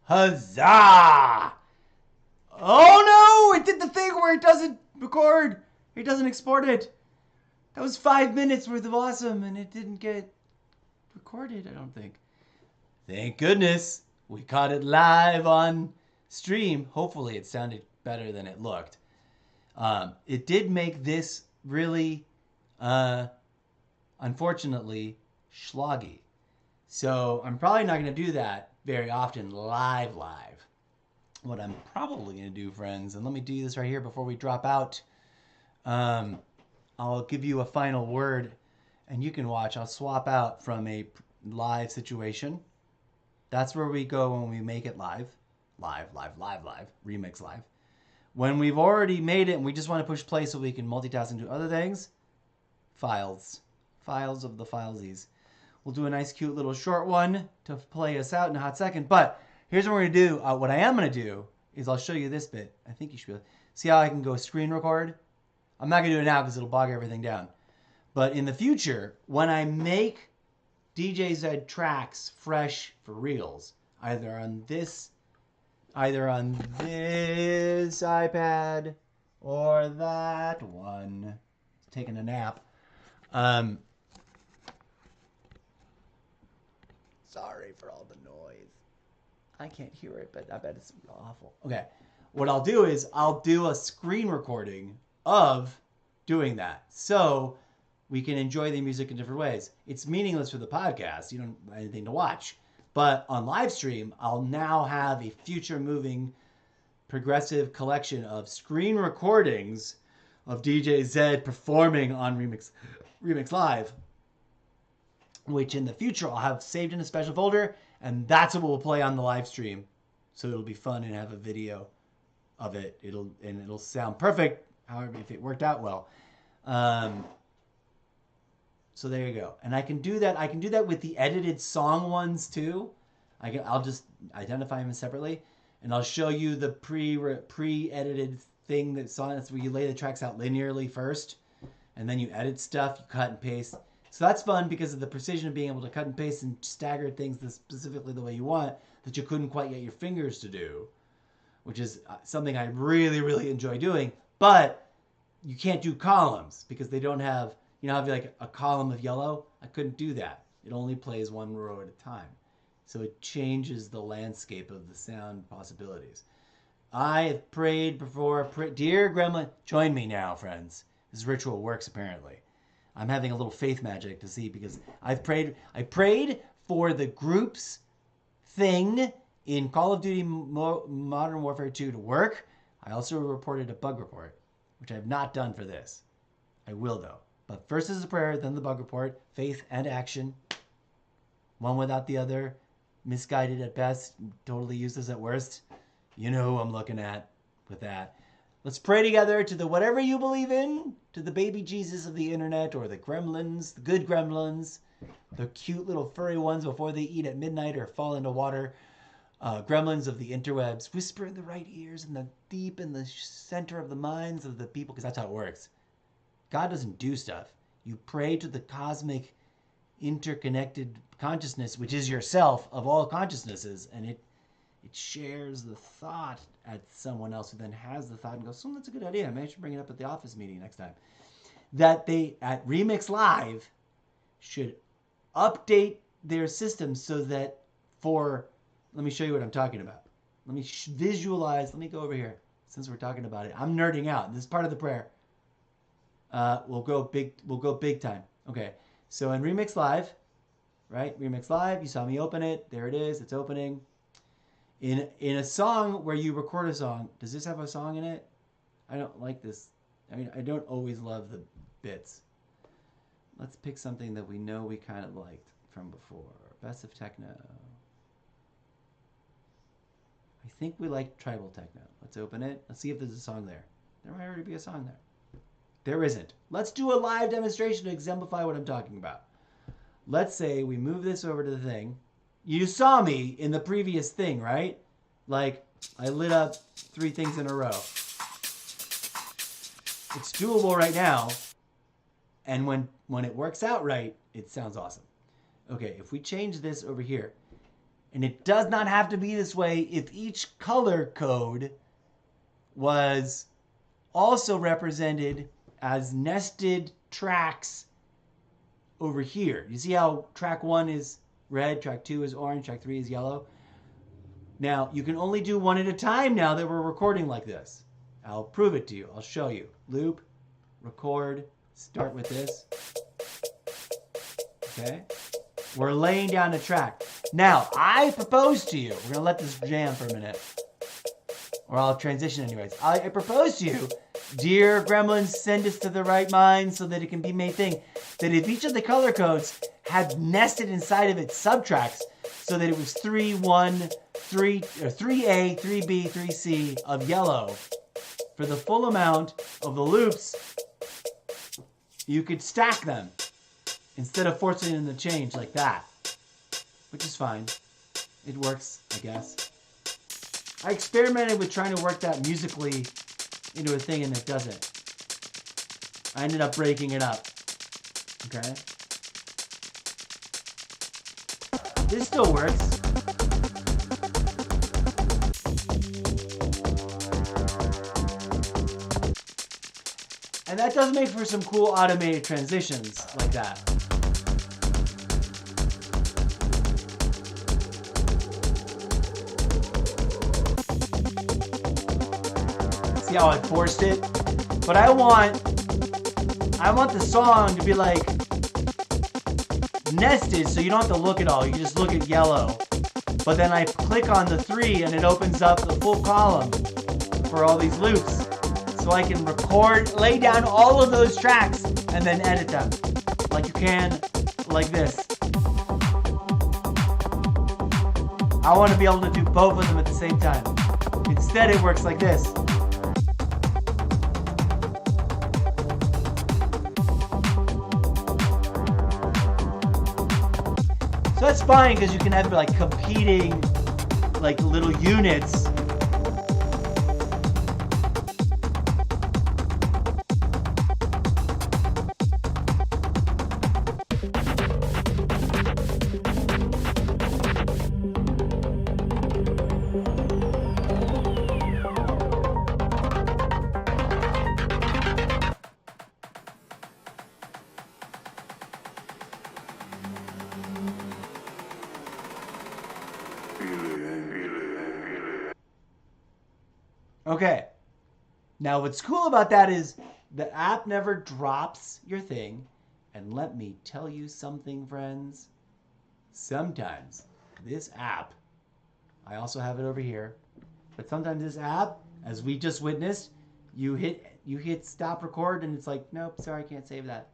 Huzzah! Oh no! It did the thing where it doesn't record. It doesn't export it. That was 5 minutes worth of awesome, and it didn't get recorded, I don't think. Thank goodness. We caught it live on stream. Hopefully it sounded better than it looked. It did make this really, unfortunately, schloggy. So I'm probably not going to do that very often live. What I'm probably going to do, friends, and let me do this right here before we drop out. I'll give you a final word, and you can watch. I'll swap out from a live situation. That's where we go when we make it live. Live. Remix live. When we've already made it and we just want to push play so we can multitask and do other things, files. Files of the filesies. We'll do a nice, cute little short one to play us out in a hot second. But here's what we're going to do. What I am going to do is I'll show you this bit. I think you should be able to see how I can go screen record. I'm not going to do it now because it'll bog everything down. But in the future, when I make DJZ tracks fresh for reels, either on this iPad or that one, taking a nap. Sorry for all the noise. I can't hear it, but I bet it's awful. Okay, what I'll do is I'll do a screen recording of doing that, so we can enjoy the music in different ways. It's meaningless for the podcast. You don't have anything to watch. But on Livestream, I'll now have a future moving progressive collection of screen recordings of DJ Zed performing on Remix Live, which in the future I'll have saved in a special folder, and that's what we'll play on the live stream. So it'll be fun and have a video of it. It'll sound perfect, however, if it worked out well. So there you go. And I can do that. I can do that with the edited song ones too. I'll just identify them separately, and I'll show you the pre-edited thing that's where you lay the tracks out linearly first, and then you edit stuff, you cut and paste. So that's fun because of the precision of being able to cut and paste and stagger things specifically the way you want that you couldn't quite get your fingers to do, which is something I really, really enjoy doing. But you can't do columns because they don't have, have like a column of yellow. I couldn't do that. It only plays one row at a time. So it changes the landscape of the sound possibilities. I have prayed before. Dear Gremlin, join me now, friends. This ritual works apparently. I'm having a little faith magic to see because I prayed for the group's thing in Call of Duty Modern Warfare 2 to work. I also reported a bug report, which I have not done for this. I will though. But first is the prayer, then the bug report, faith and action. One without the other, misguided at best, totally useless at worst. You know who I'm looking at with that. Let's pray together to the whatever you believe in, to the baby Jesus of the internet, or the gremlins, the good gremlins, the cute little furry ones before they eat at midnight or fall into water, gremlins of the interwebs, whisper in the right ears and the deep in the center of the minds of the people, because that's how it works. God doesn't do stuff. You pray to the cosmic interconnected consciousness, which is yourself of all consciousnesses, and it shares the thought at someone else who then has the thought and goes, that's a good idea. Maybe I should bring it up at the office meeting next time. That they, at Remix Live, should update their system so that let me show you what I'm talking about. Let me visualize. Let me go over here. Since we're talking about it, I'm nerding out. This is part of the prayer. We'll go big time. Okay. So in Remix Live, right? Remix Live, you saw me open it. There it is. It's opening. In a song where you record a song, does this have a song in it? I don't like this. I mean, I don't always love the bits. Let's pick something that we know we kind of liked from before. Best of Techno. I think we like Tribal Techno. Let's open it. Let's see if there's a song there. There might already be a song there. There isn't. Let's do a live demonstration to exemplify what I'm talking about. Let's say we move this over to the thing. You saw me in the previous thing, right? Like, I lit up 3 things in a row. It's doable right now. And when it works out right, it sounds awesome. Okay, if we change this over here, and it does not have to be this way if each color code was also represented as nested tracks over here. You see how track 1 is red, track 2 is orange, track 3 is yellow? Now, you can only do one at a time now that we're recording like this. I'll prove it to you. I'll show you. Loop, record, start with this. Okay? We're laying down a track. Now, I propose to you, we're going to let this jam for a minute, or I'll transition anyways. I propose to you, dear gremlins, send us to the right mind so that it can be made thing, that if each of the color codes had nested inside of its subtracks so that it was 3, 1, 3, or 3A, 3B, 3C of yellow, for the full amount of the loops, you could stack them instead of forcing them to change like that, which is fine. It works, I guess. I experimented with trying to work that musically into a thing, and it doesn't. I ended up breaking it up. Okay? This still works. And that does make for some cool automated transitions like that. See how I forced it? But I want the song to be like nested, so you don't have to look at all. You just look at yellow But then I click on the 3 and it opens up the full column for all these loops. So I can record, lay down all of those tracks and then edit them. Like you can, like this. I want to be able to do both of them at the same time. Instead, it works like this. So that's fine because you can have like competing like little units. Okay. Now what's cool about that is the app never drops your thing. And let me tell you something, friends. Sometimes this app, I also have it over here, but sometimes this app, as we just witnessed, you hit stop record and it's like, nope, sorry, can't save that.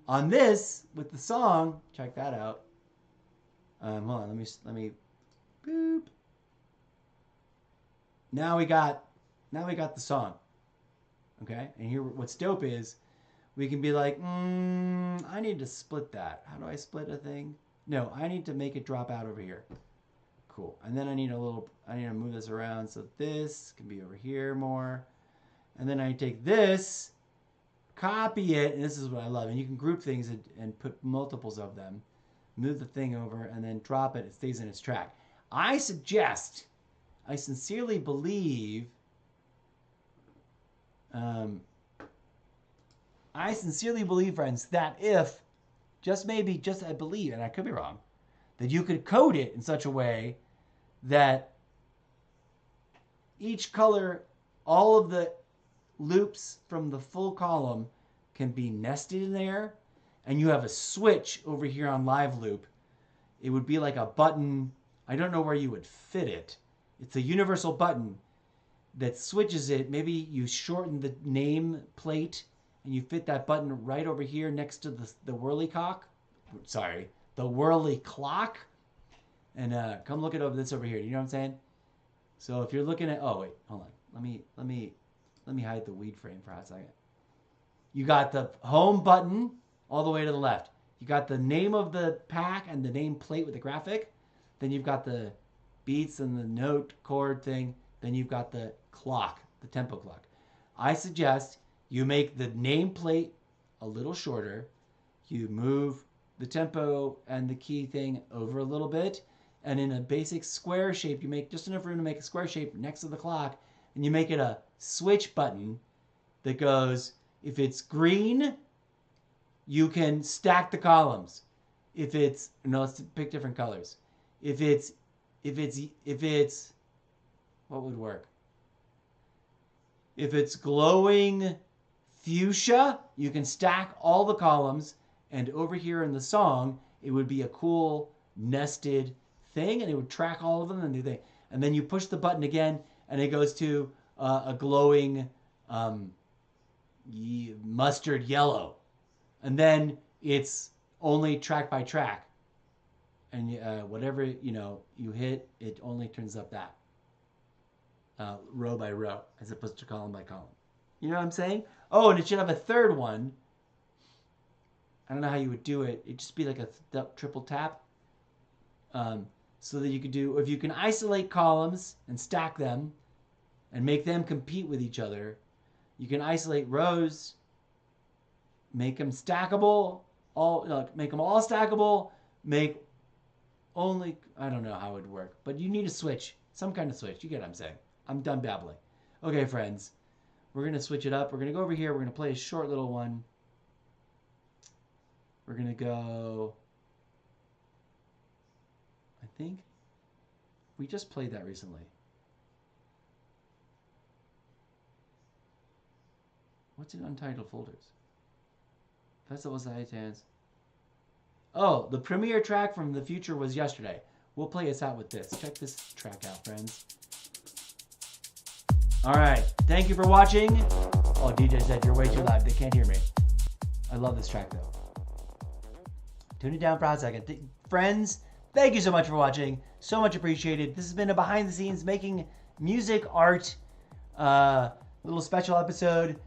On this, with the song, check that out. Hold on, let me boop. Now we got the song. Okay? And here what's dope is we can be like, I need to split that. How do I split a thing? No, I need to make it drop out over here. Cool. And then I need to move this around so this can be over here more. And then I take this, copy it, and this is what I love. And you can group things and put multiples of them. Move the thing over and then drop it. It stays in its track. I sincerely believe, friends, that if, I believe, and I could be wrong, that you could code it in such a way that each color, all of the loops from the full column can be nested in there, and you have a switch over here on live loop. It would be like a button. I don't know where you would fit it. It's a universal button that switches it. Maybe you shorten the name plate and you fit that button right over here next to the whirly clock. Sorry, the whirly clock. And come look at this over here. You know what I'm saying? So if you're looking at, oh wait, hold on. Let me hide the weed frame for a second. You got the home button all the way to the left. You got the name of the pack and the name plate with the graphic. Then you've got the beats and the note chord thing. Then you've got the clock, the tempo clock. I suggest you make the nameplate a little shorter. You move the tempo and the key thing over a little bit. And in a basic square shape, you make just enough room to make a square shape next to the clock. And you make it a switch button that goes, if it's green, you can stack the columns. If it's, no, let's pick different colors. If it's, what would work? If it's glowing fuchsia, you can stack all the columns, and over here in the song, it would be a cool nested thing, and it would track all of them and do thing. And then you push the button again, and it goes to a glowing mustard yellow, and then it's only track by track. And whatever you hit, it only turns up that row by row as opposed to column by column. You know what I'm saying? Oh, and it should have a third one. I don't know how you would do it. It'd just be like a triple tap. So that you could do, if you can isolate columns and stack them and make them compete with each other, you can isolate rows, make them stackable, make them all stackable, make only, I don't know how it would work, but you need a switch, some kind of switch. You get what I'm saying. I'm done babbling. Okay, friends, we're going to switch it up. We're going to go over here. We're going to play a short little one. We're going to go, I think we just played that recently. What's in Untitled Folders? Festival Science. Oh, the premiere track from the future was yesterday. we'll play us out with this. Check this track out, friends. All right. Thank you for watching. Oh, DJ said you're way too loud. They can't hear me. I love this track, though. Tune it down for a hot second. Friends, thank you so much for watching. So much appreciated. This has been a behind-the-scenes making music art little special episode.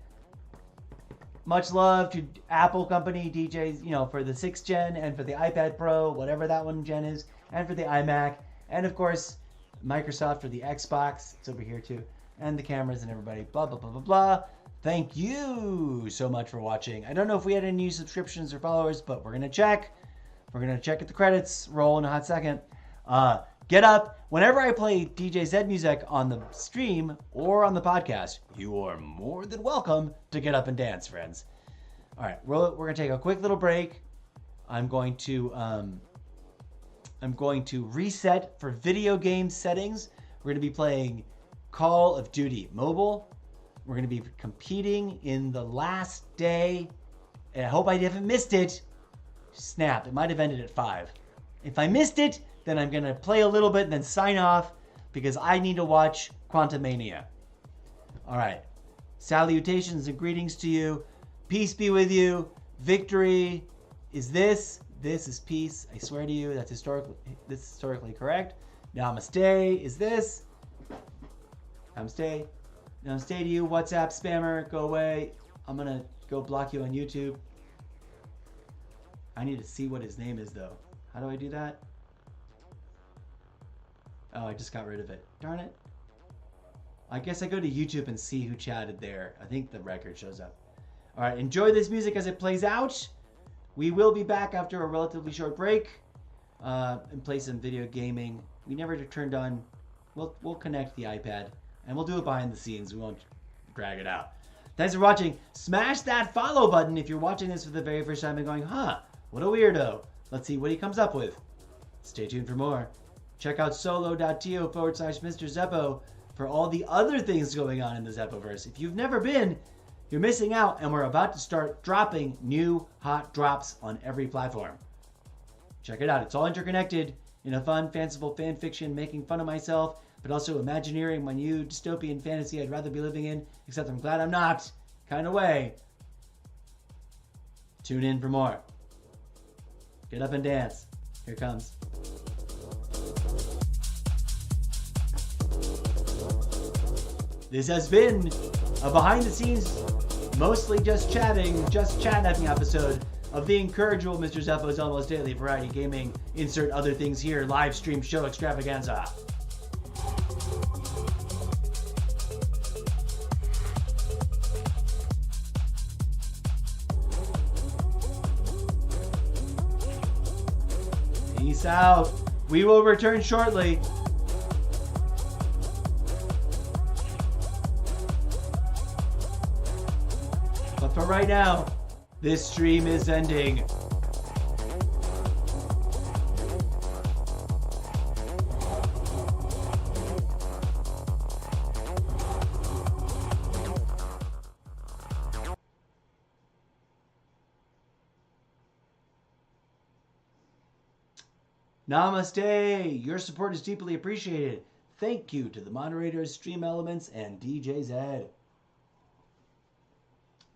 Much love to Apple company DJs, you know, for the 6th gen and for the iPad Pro, whatever that one gen is, and for the iMac, and of course Microsoft for the Xbox. It's over here too, and the cameras and everybody. Blah blah blah blah blah. Thank you so much for watching. I don't know if we had any new subscriptions or followers, but we're gonna check. We're gonna check at the credits roll in a hot second. Get up. Whenever I play DJ Zed music on the stream or on the podcast, you are more than welcome to get up and dance, friends. All right, we're gonna take a quick little break. I'm going to reset for video game settings. We're gonna be playing Call of Duty Mobile. We're gonna be competing in the last day. And I hope I haven't missed it. Snap! It might have ended at 5. If I missed it, then I'm going to play a little bit and then sign off because I need to watch Quantumania. All right. Salutations and greetings to you. Peace be with you. Victory is this. This is peace. I swear to you, that's historically correct. Namaste is this. Namaste. Namaste to you, WhatsApp spammer. Go away. I'm going to go block you on YouTube. I need to see what his name is, though. How do I do that? Oh, I just got rid of it. Darn it. I guess I go to YouTube and see who chatted there. I think the record shows up. All right, enjoy this music as it plays out. We will be back after a relatively short break and play some video gaming. We never turned on. We'll connect the iPad and we'll do it behind the scenes. We won't drag it out. Thanks for watching. Smash that follow button if you're watching this for the very first time and going, huh, what a weirdo. Let's see what he comes up with. Stay tuned for more. Check out solo.to/Mr. Zeppo for all the other things going on in the Zeppoverse. If you've never been, you're missing out, and we're about to start dropping new hot drops on every platform. Check it out. It's all interconnected in a fun, fanciful fan fiction making fun of myself, but also imagineering my new dystopian fantasy I'd rather be living in, except I'm glad I'm not, kind of way. Tune in for more. Get up and dance. Here it comes. This has been a behind-the-scenes, mostly just chat-having episode of the incorrigible Mr. Zeppo's Almost Daily Variety Gaming, insert other things here, live stream show extravaganza. Peace out. We will return shortly. But for right now, this stream is ending. Namaste. Your support is deeply appreciated. Thank you to the moderators, Stream Elements, and DJ Zed.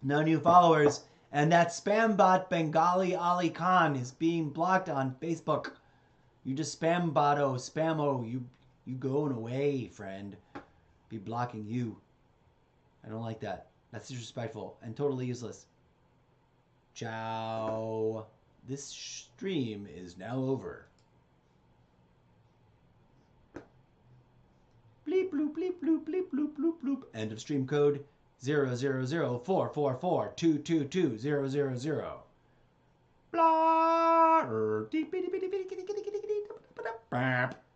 No new followers. And that spam bot Bengali Ali Khan is being blocked on Facebook. You just spam botto, spammo. You going away, friend. Be blocking you. I don't like that. That's disrespectful and totally useless. Ciao. This stream is now over. Bleep bloop bleep bloop bleep bloop bloop bloop. End of stream code 0004442222000. Blah.